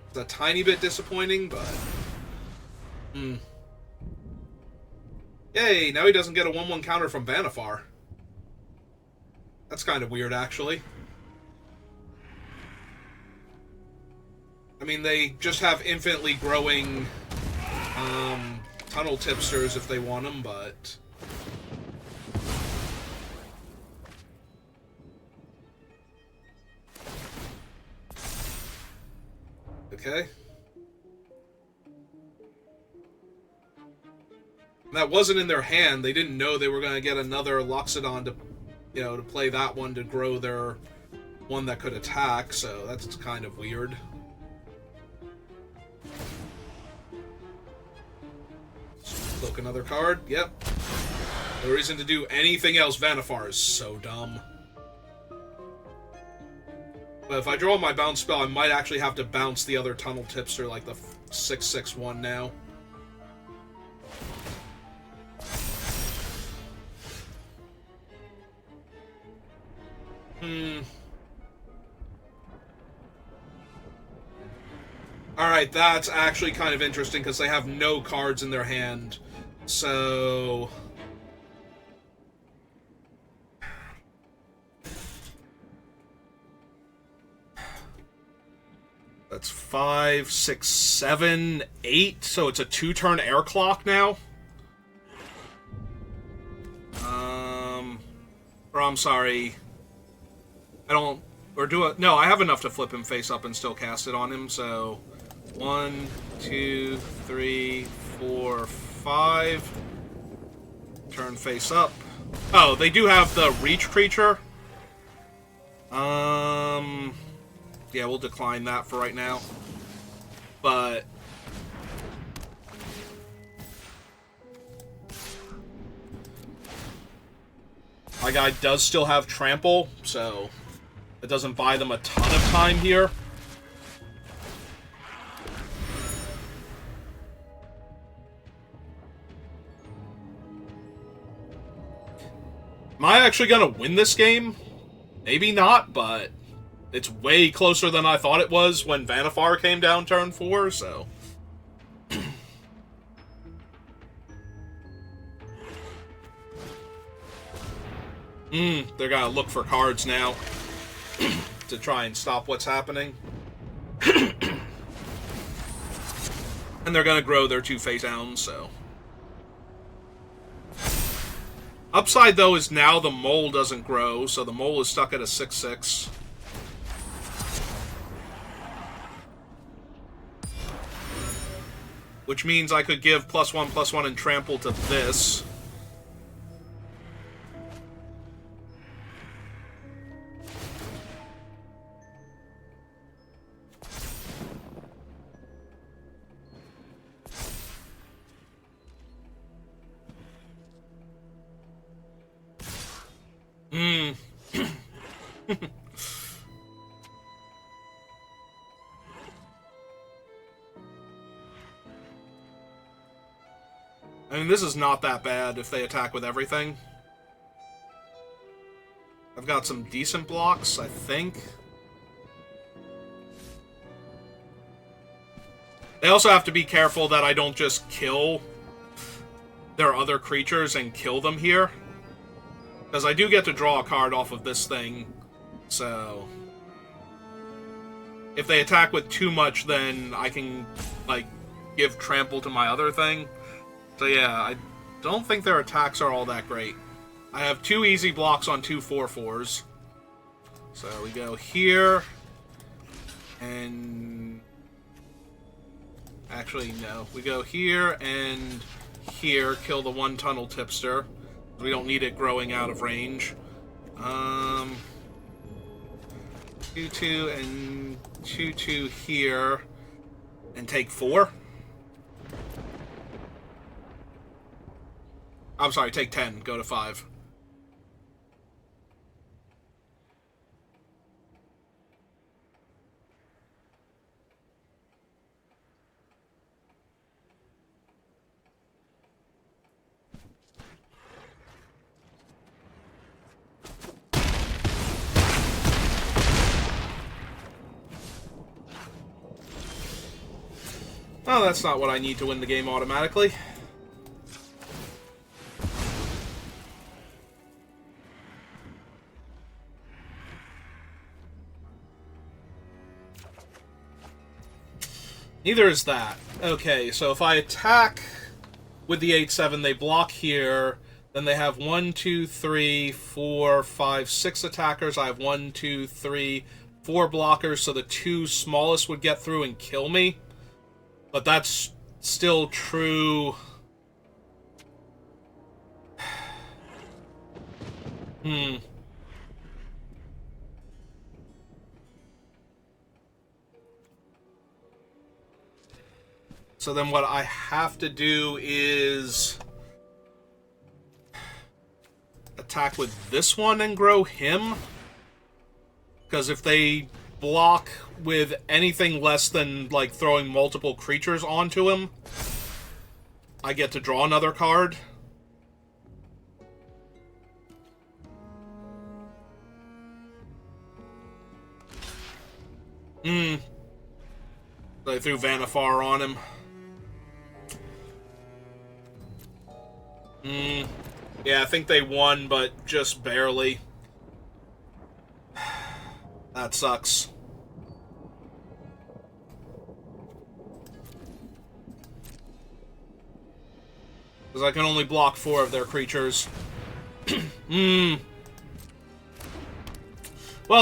It's a tiny bit disappointing, but... Yay, now he doesn't get a 1/1 counter from Vanifar. That's kind of weird, actually. I mean, they just have infinitely growing Tunnel Tipsters if they want them, but... Okay. That wasn't in their hand. They didn't know they were going to get another Loxodon to, to play that one to grow their one that could attack, so that's kind of weird. Look, another card. Yep. No reason to do anything else. Vanifar is so dumb. But if I draw my bounce spell, I might actually have to bounce the other Tunnel Tipster, like the 6/6/1 now. Alright, that's actually kind of interesting because they have no cards in their hand. So... that's 5, 6, 7, 8. So it's a 2-turn air clock now. Or I'm sorry. I don't... or do it... no, I have enough to flip him face up and still cast it on him, so... 1, 2, 3, 4, 5. Turn face up. Oh, they do have the reach creature. Yeah, we'll decline that for right now. But... my guy does still have trample, so it doesn't buy them a ton of time here. Am I actually gonna win this game? Maybe not, but it's way closer than I thought it was when Vanifar came down turn 4, so... they're gonna look for cards now to try and stop what's happening. And they're gonna grow their 2 face downs, so... upside, though, is now the mole doesn't grow, so the mole is stuck at a 6/6. Which means I could give +1/+1 and trample to this. I mean, this is not that bad if they attack with everything. I've got some decent blocks, I think. They also have to be careful that I don't just kill their other creatures and kill them here. Because I do get to draw a card off of this thing, so... if they attack with too much, then I can, like, give trample to my other thing. So yeah, I don't think their attacks are all that great. I have 2 easy blocks on 2 4/4s. So we go here, and... actually, no. We go here and here, kill the 1 Tunnel Tipster. We don't need it growing out of range. 2/2 and 2/2 here, and take 4. I'm sorry, take 10, go to 5. Oh, that's not what I need to win the game automatically. Neither is that. Okay, so if I attack with the 8/7, they block here. Then they have 1, 2, 3, 4, 5, 6 attackers. I have 1, 2, 3, 4 blockers, so the 2 smallest would get through and kill me. But that's still true. So then what I have to do is attack with this one and grow him. Because if they block with anything less than, like, throwing multiple creatures onto him, I get to draw another card. They threw Vanifar on him. Yeah, I think they won, but just barely. That sucks. Because I can only block 4 of their creatures. Well,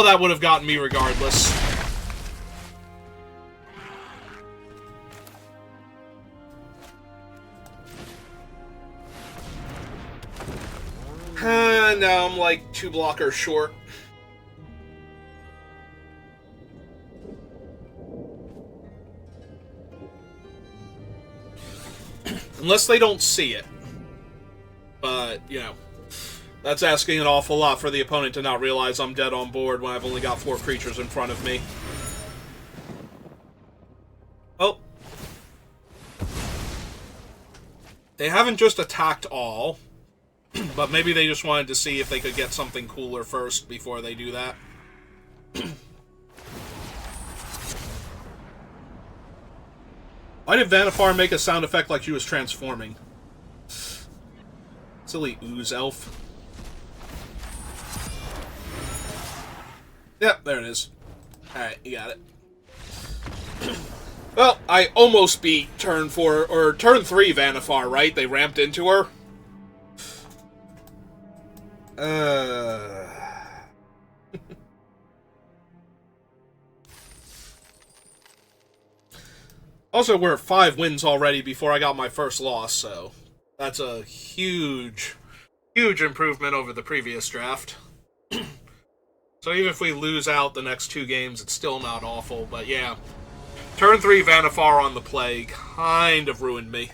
that would have gotten me regardless. Now I'm like 2 blockers short. Unless they don't see it. But, you know, that's asking an awful lot for the opponent to not realize I'm dead on board when I've only got 4 creatures in front of me. Oh. They haven't just attacked all. But maybe they just wanted to see if they could get something cooler first before they do that. Why did Vanifar make a sound effect like she was transforming? Silly ooze elf. Yep, there it is. Alright, you got it. Well, I almost beat turn 4, or turn 3 Vanifar, right? They ramped into her. Also, we're at 5 wins already before I got my first loss, so that's a huge, huge improvement over the previous draft. So even if we lose out the next 2 games, it's still not awful, but yeah. Turn 3 Vanifar on the play kind of ruined me.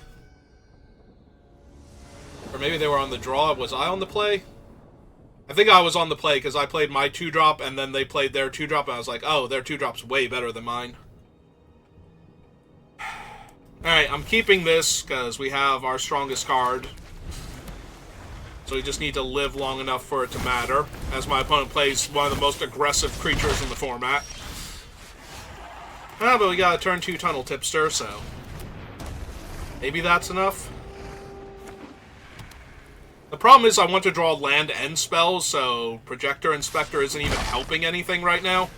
Or maybe they were on the draw. Was I on the play? I think I was on the play because I played my 2-drop and then they played their 2-drop and I was like, oh, their 2-drop's way better than mine. Alright, I'm keeping this because we have our strongest card. So we just need to live long enough for it to matter, as my opponent plays one of the most aggressive creatures in the format. Ah, but we got a turn 2 Tunnel Tipster, so maybe that's enough. The problem is I want to draw land and spells, so Projector Inspector isn't even helping anything right now.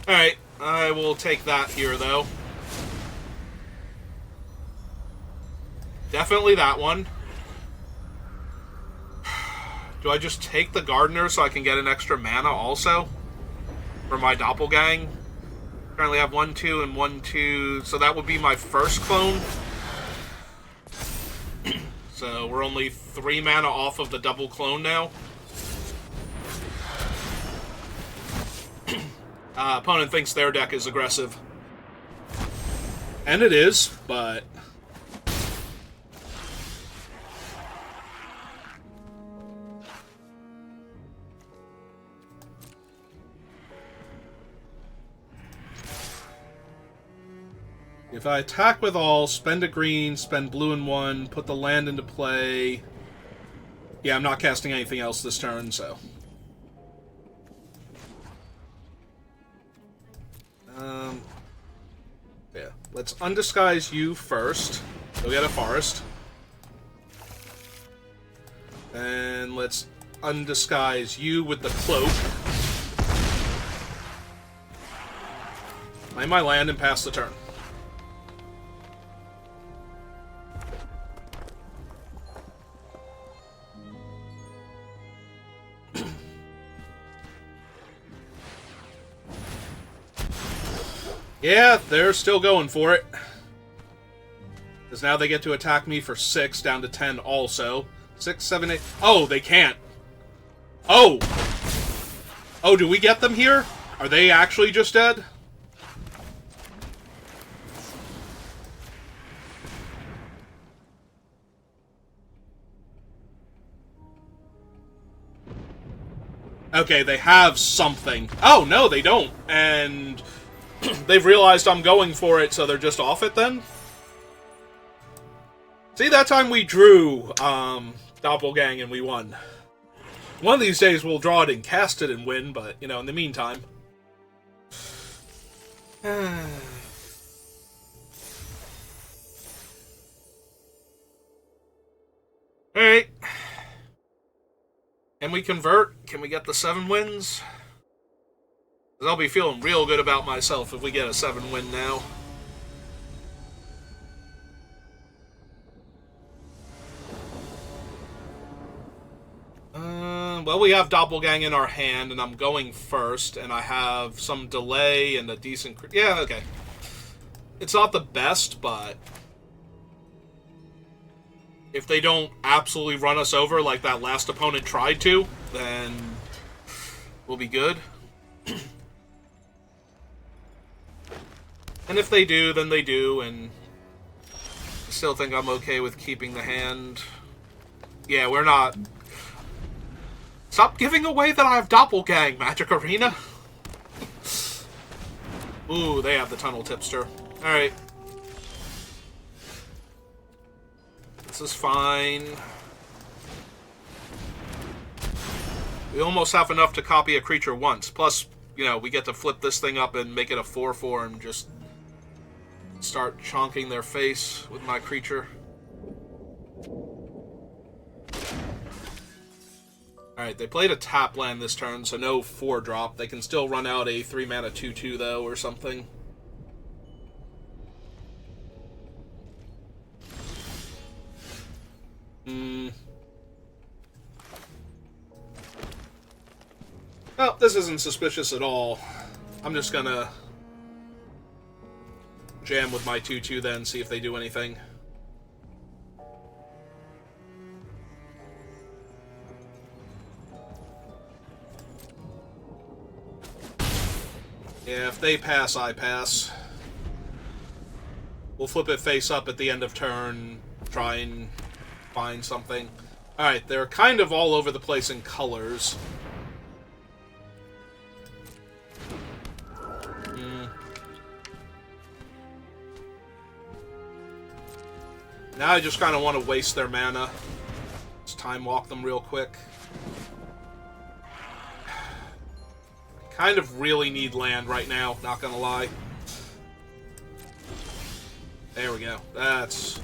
Alright, I will take that here, though. Definitely that one. Do I just take the Gardener so I can get an extra mana also? For my Doppelgang? Currently have 1, 2, and 1, 2. So that would be my first clone. So we're only 3 mana off of the double clone now. Opponent thinks their deck is aggressive. And it is, but... if I attack with all, spend a green, spend blue and 1, put the land into play... Yeah, I'm not casting anything else this turn, so... Yeah, let's undisguise you first. Go get a forest. And let's undisguise you with the cloak. Play my land and pass the turn. Yeah, they're still going for it. Because now they get to attack me for 6, down to 10 also. 6, 7, 8... Oh, they can't. Oh! Oh, do we get them here? Are they actually just dead? Okay, they have something. Oh, no, they don't. And they've realized I'm going for it, so they're just off it then? See, that time we drew Doppelgang and we won. One of these days we'll draw it and cast it and win, but, you know, in the meantime. Alright. Can we convert? Can we get the 7 wins? Because I'll be feeling real good about myself if we get a 7 win now. Well, we have Doppelgang in our hand, and I'm going first, and I have some delay and a decent... Yeah, okay. It's not the best, but... if they don't absolutely run us over like that last opponent tried to, then we'll be good. And if they do, then they do, and I still think I'm okay with keeping the hand. Yeah, we're not... Stop giving away that I have Doppelgang, Magic Arena! Ooh, they have the Tunnel Tipster. Alright. This is fine. We almost have enough to copy a creature once. Plus, you know, we get to flip this thing up and make it a 4/4 and just start chonking their face with my creature. Alright, they played a tap land this turn, so no 4-drop. They can still run out a 3-mana 2/2, though, or something. Well, this isn't suspicious at all. I'm just gonna jam with my 2/2 then, see if they do anything. Yeah, if they pass, I pass. We'll flip it face up at the end of turn, try and find something. Alright, they're kind of all over the place in colors. Now I just kind of want to waste their mana. Just time walk them real quick. Kind of really need land right now, not gonna lie. There we go. That's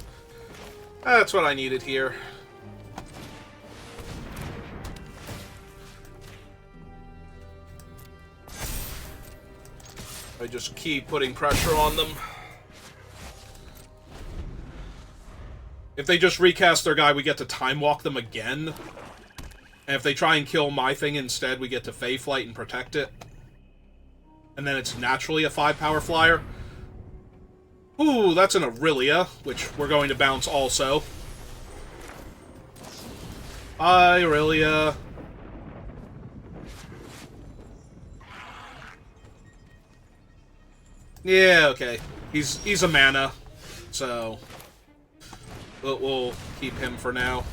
what I needed here. I just keep putting pressure on them. If they just recast their guy, we get to time walk them again. And if they try and kill my thing instead, we get to Fey Flight and protect it. And then it's naturally a 5-power flyer. Ooh, that's an Aurelia, which we're going to bounce also. Bye, Aurelia. Yeah, okay. He's a mana, so we'll keep him for now.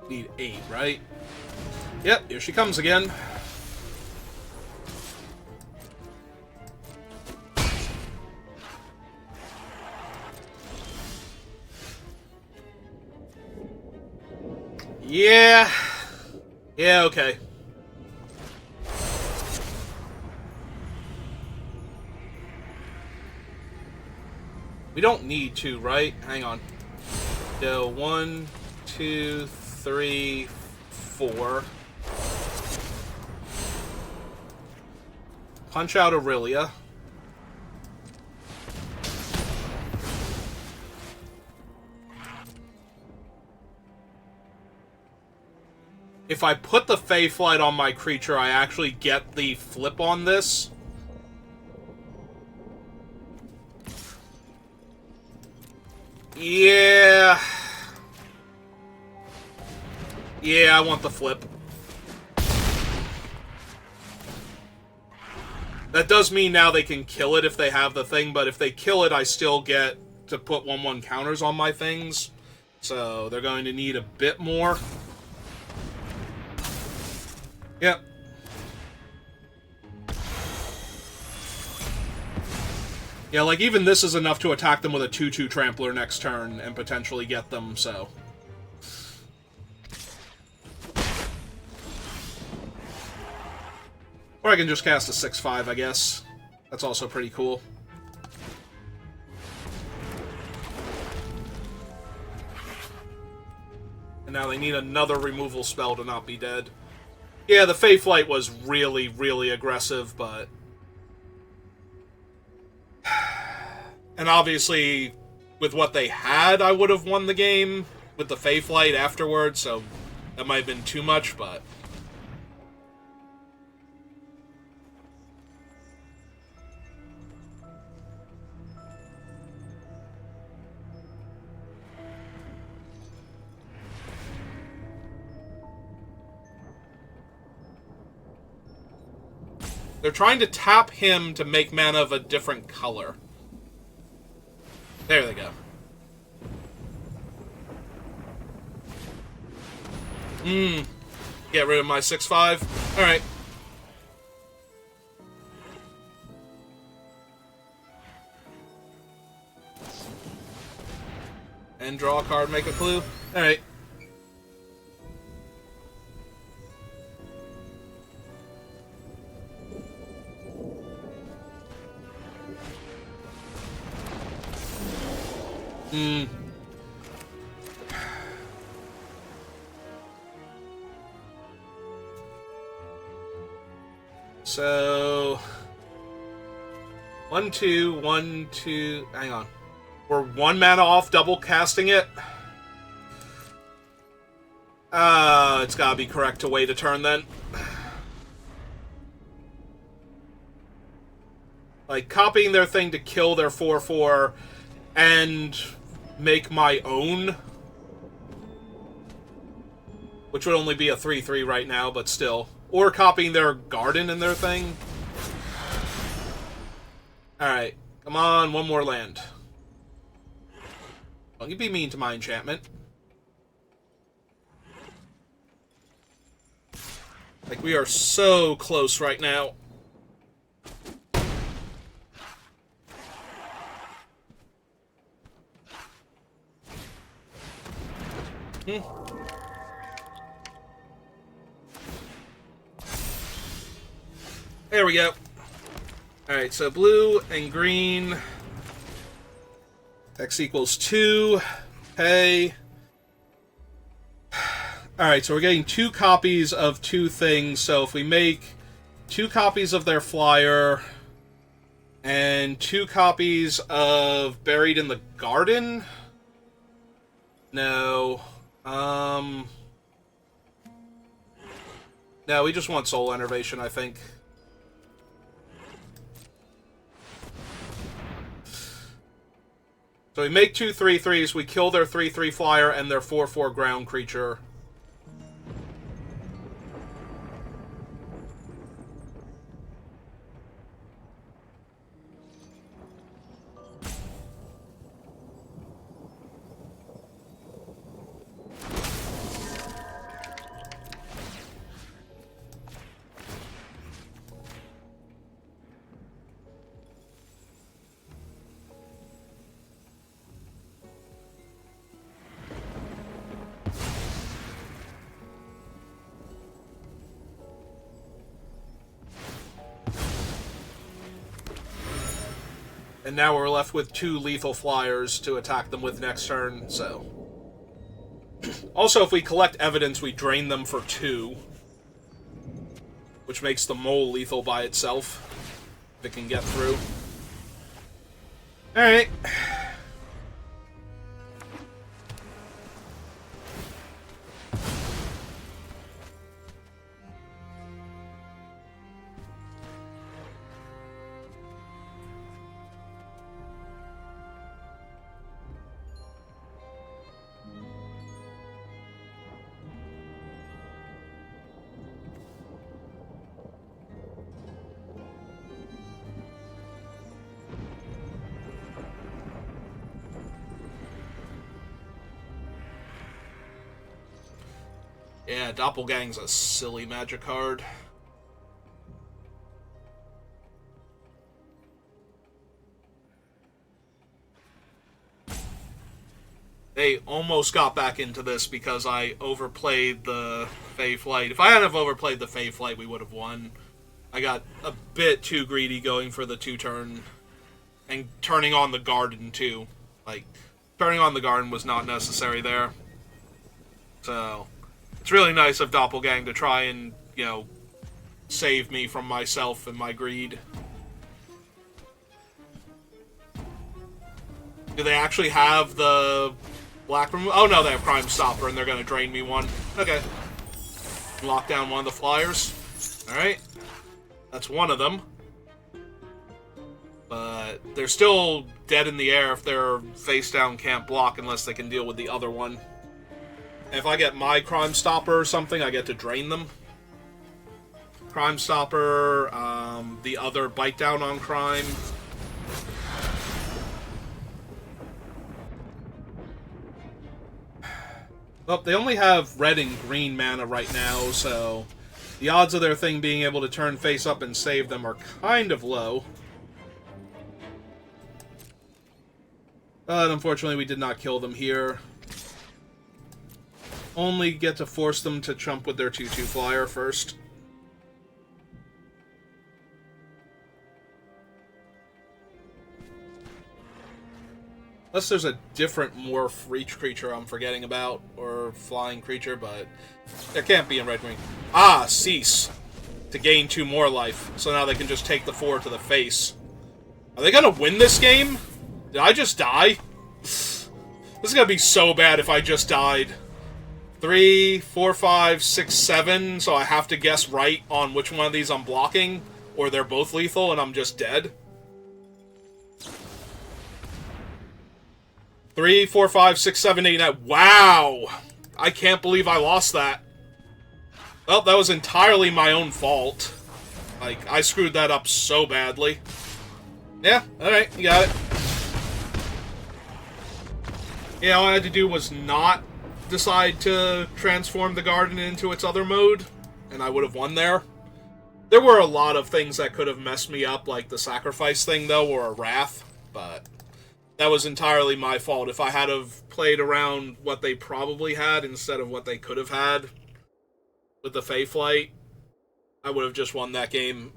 Need 8, right? Yep, here she comes again. Yeah. Yeah, okay. We don't need to, right? Hang on. Go 1, 2, 3, 4. punch out Aurelia. If I put the Fey Flight on my creature, I actually get the flip on this. Yeah. Yeah, I want the flip. That does mean now they can kill it if they have the thing, but if they kill it, I still get to put 1/1 counters on my things. So they're going to need a bit more. Yep. Yeah, like, even this is enough to attack them with a 2/2 Trampler next turn and potentially get them, so... Or I can just cast a 6/5, I guess. That's also pretty cool. And now they need another removal spell to not be dead. Yeah, the Fey Flight was really, really aggressive, but... And obviously, with what they had, I would have won the game with the Fey Flight afterwards, so that might have been too much, but... They're trying to tap him to make mana of a different color. There they go. Get rid of my 6/5. Alright. And draw a card, make a clue. Alright. So... 1, 2, 1, 2... Hang on. We're 1 mana off double casting it? It's gotta be correct to wait a turn then. Like, copying their thing to kill their 4/4 and make my own, which would only be a 3/3 right now, but still. Or copying their garden and their thing. Alright, come on, 1 more land. Don't you be mean to my enchantment. Like, we are so close right now. There we go. Alright, so blue and green. X equals 2. Hey. Alright, so we're getting 2 copies of 2 things. So if we make 2 copies of their flyer and 2 copies of Buried in the Garden? No. No, we just want Soul Enervation, I think. So we make 2 3/3s, we kill their 3/3 flyer and their 4/4 ground creature. And now we're left with 2 lethal flyers to attack them with next turn, so... Also, if we collect evidence, we drain them for 2. Which makes the mole lethal by itself. it can get through. Alright. Yeah, Doppelgang's a silly magic card. They almost got back into this because I overplayed the Fey Flight. If I hadn't have overplayed the Fey Flight, we would have won. I got a bit too greedy going for the 2-turn and turning on the garden too. Like, turning on the garden was not necessary there. So, it's really nice of Doppelgang to try and, you know, save me from myself and my greed. Do they actually have the black removal? Oh no, they have Crime Stopper and they're going to drain me one. Okay. Lock down one of the flyers. Alright. That's one of them. But they're still dead in the air if their face down can't block unless they can deal with the other one. If I get my Crime Stopper or something, I get to drain them. Crime Stopper, the other Bite Down on Crime. Well, they only have red and green mana right now, so the odds of their thing being able to turn face up and save them are kind of low. But unfortunately, we did not kill them here. Only get to force them to chump with their 2/2 flyer first. Unless there's a different morph reach creature I'm forgetting about, or flying creature, but there can't be in red green. Ah, cease. To gain 2 more life, so now they can just take the 4 to the face. Are they gonna win this game? Did I just die? This is gonna be so bad if I just died. 3, 4, 5, 6, 7, so I have to guess right on which one of these I'm blocking, or they're both lethal and I'm just dead. 3, 4, 5, 6, 7, 8, 9. Wow! I can't believe I lost that. Well, that was entirely my own fault. Like, I screwed that up so badly. Yeah, alright, you got it. Yeah, all I had to do was not decide to transform the garden into its other mode, and I would have won there. There were a lot of things that could have messed me up, like the sacrifice thing, though, or a wrath, but that was entirely my fault. If I had have played around what they probably had instead of what they could have had with the Fey Flight, I would have just won that game.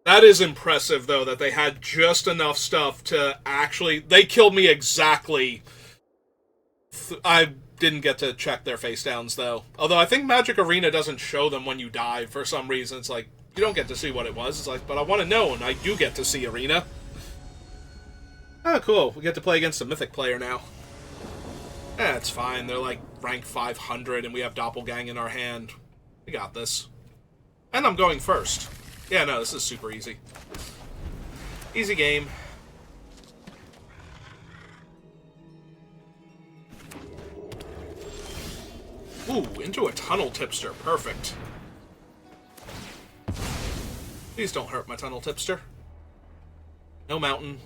That is impressive, though, that they had just enough stuff to actually... They killed me exactly. I didn't get to check their face downs, though. Although I think Magic Arena doesn't show them when you die for some reason. It's like, you don't get to see what it was. It's like, but I want to know, and I do get to see Arena. Oh, cool. We get to play against a Mythic player now. Eh, it's fine. They're like rank 500, and we have Doppelgang in our hand. We got this. And I'm going first. Yeah, no, this is super easy. Easy game. Ooh, into a Tunnel Tipster. Perfect. Please don't hurt my Tunnel Tipster. No mountain.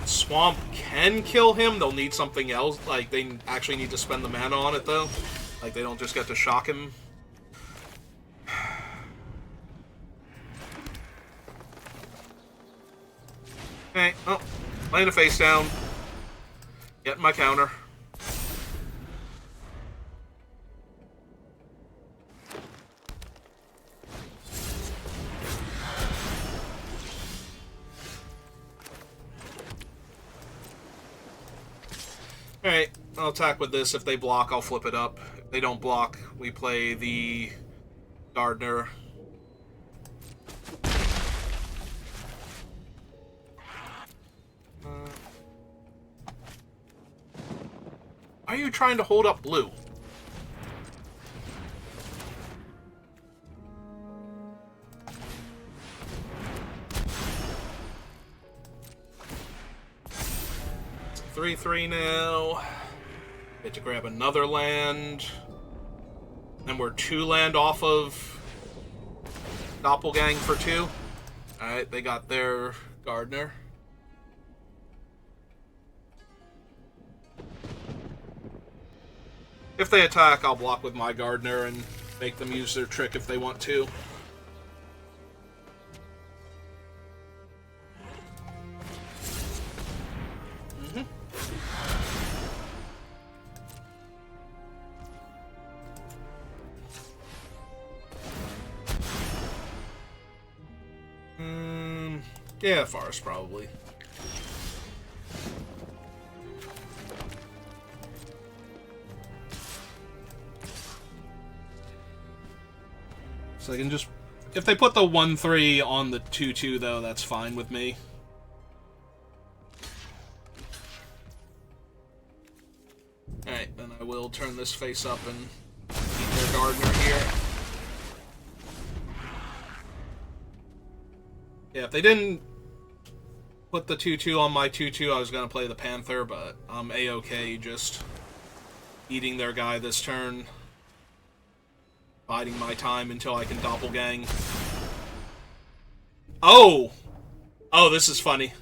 Swamp can kill him. They'll need something else. Like, they actually need to spend the mana on it, though. Like, they don't just get to shock him. Okay, oh, laying a face down. Getting my counter. Alright, I'll attack with this. If they block, I'll flip it up. If they don't block, we play the Gardener. Are you trying to hold up blue? It's 3-3 now. Get to grab another land. And we're 2 land off of Doppelgang for 2. Alright, they got their Gardener. If they attack, I'll block with my Gardener and make them use their trick if they want to. Yeah, Forest, probably. So I can just... If they put the 1-3 on the 2-2, though, that's fine with me. Alright, then I will turn this face up and eat their Gardener here. Yeah, if they didn't put the 2-2 on my 2-2, I was going to play the Panther, but I'm A-okay just eating their guy this turn. Biding my time until I can Doppelgang. Oh! Oh, this is funny.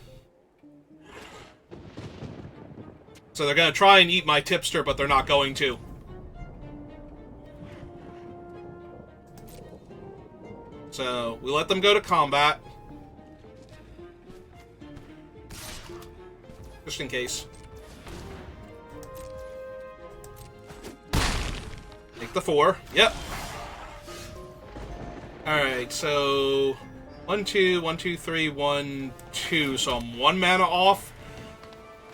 So they're going to try and eat my Tipster, but they're not going to. So, we let them go to combat. Just in case. Take the 4. Yep. Alright, so... 1-2, 1-2, 3, 1-2. So I'm 1 mana off.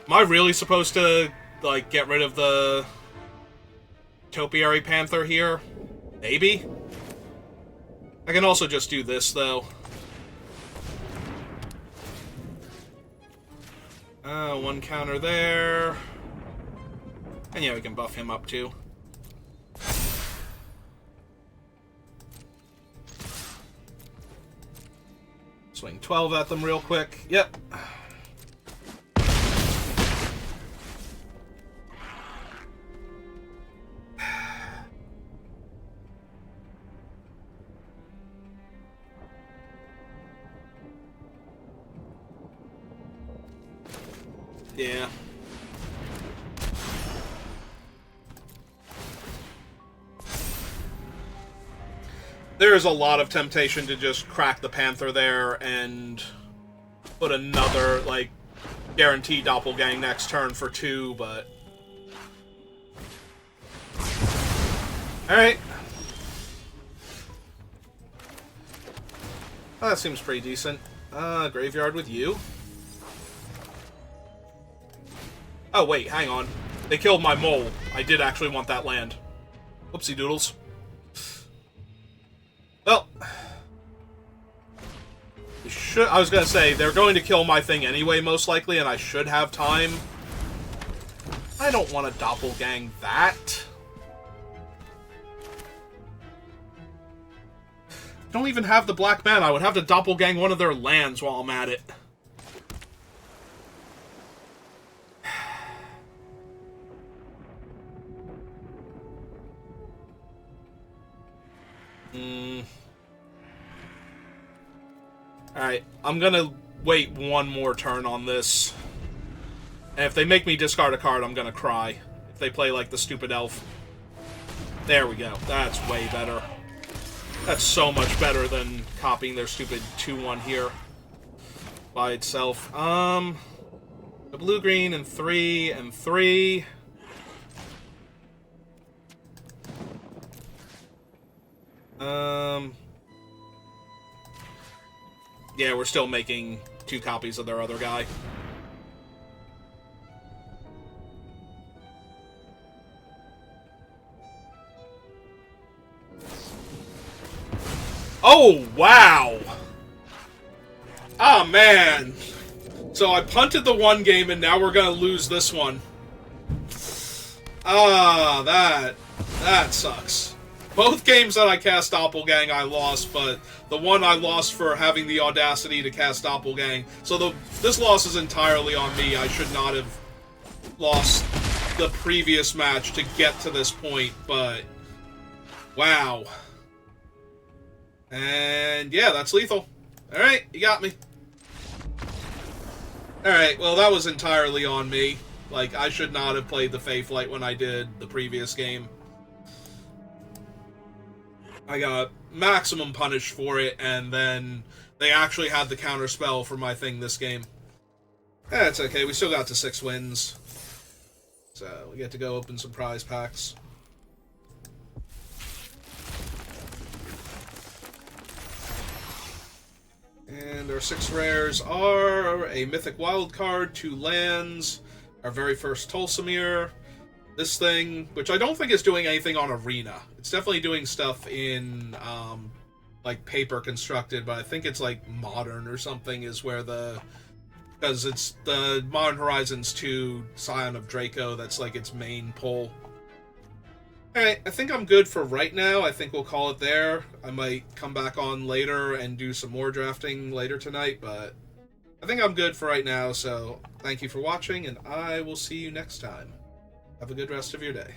Am I really supposed to, like, get rid of the... Topiary Panther here? Maybe? I can also just do this, though. One counter there. And yeah, we can buff him up too. Swing 12 at them real quick. Yep. Yeah. There is a lot of temptation to just crack the Panther there and put another, like, guaranteed Doppelgang next turn for 2, but... Alright. Oh, that seems pretty decent. Graveyard with you. Oh, wait, hang on. They killed my mole. I did actually want that land. Whoopsie doodles. Well. I was gonna say, they're going to kill my thing anyway, most likely, and I should have time. I don't want to Doppelgang that. I don't even have the black mana. I would have to Doppelgang one of their lands while I'm at it. Alright, I'm gonna wait one more turn on this. And if they make me discard a card, I'm gonna cry. If they play like the stupid elf. There we go. That's way better. That's so much better than copying their stupid 2-1 here by itself. The blue-green and 3 and 3. Yeah, we're still making 2 copies of their other guy. Oh, wow. Ah, man. So I punted the one game, and now we're going to lose this one. Ah, that sucks. Both games that I cast Doppelgang, I lost, but the one I lost for having the audacity to cast Doppelgang. So this loss is entirely on me. I should not have lost the previous match to get to this point, but wow. And yeah, that's lethal. Alright, you got me. Alright, well, that was entirely on me. Like, I should not have played the Fae Flight when I did the previous game. I got maximum punished for it, and then they actually had the counterspell for my thing this game. That's okay, we still got to 6 wins. So, we get to go open some prize packs. And our 6 rares are a Mythic Wildcard, 2 lands, our very first Tulsamir, this thing, which I don't think is doing anything on Arena. It's definitely doing stuff in, like, Paper Constructed, but I think it's, like, Modern or something is where because it's the Modern Horizons 2 Scion of Draco that's, like, its main pull. Alright, I think I'm good for right now. I think we'll call it there. I might come back on later and do some more drafting later tonight, but I think I'm good for right now, so thank you for watching, and I will see you next time. Have a good rest of your day.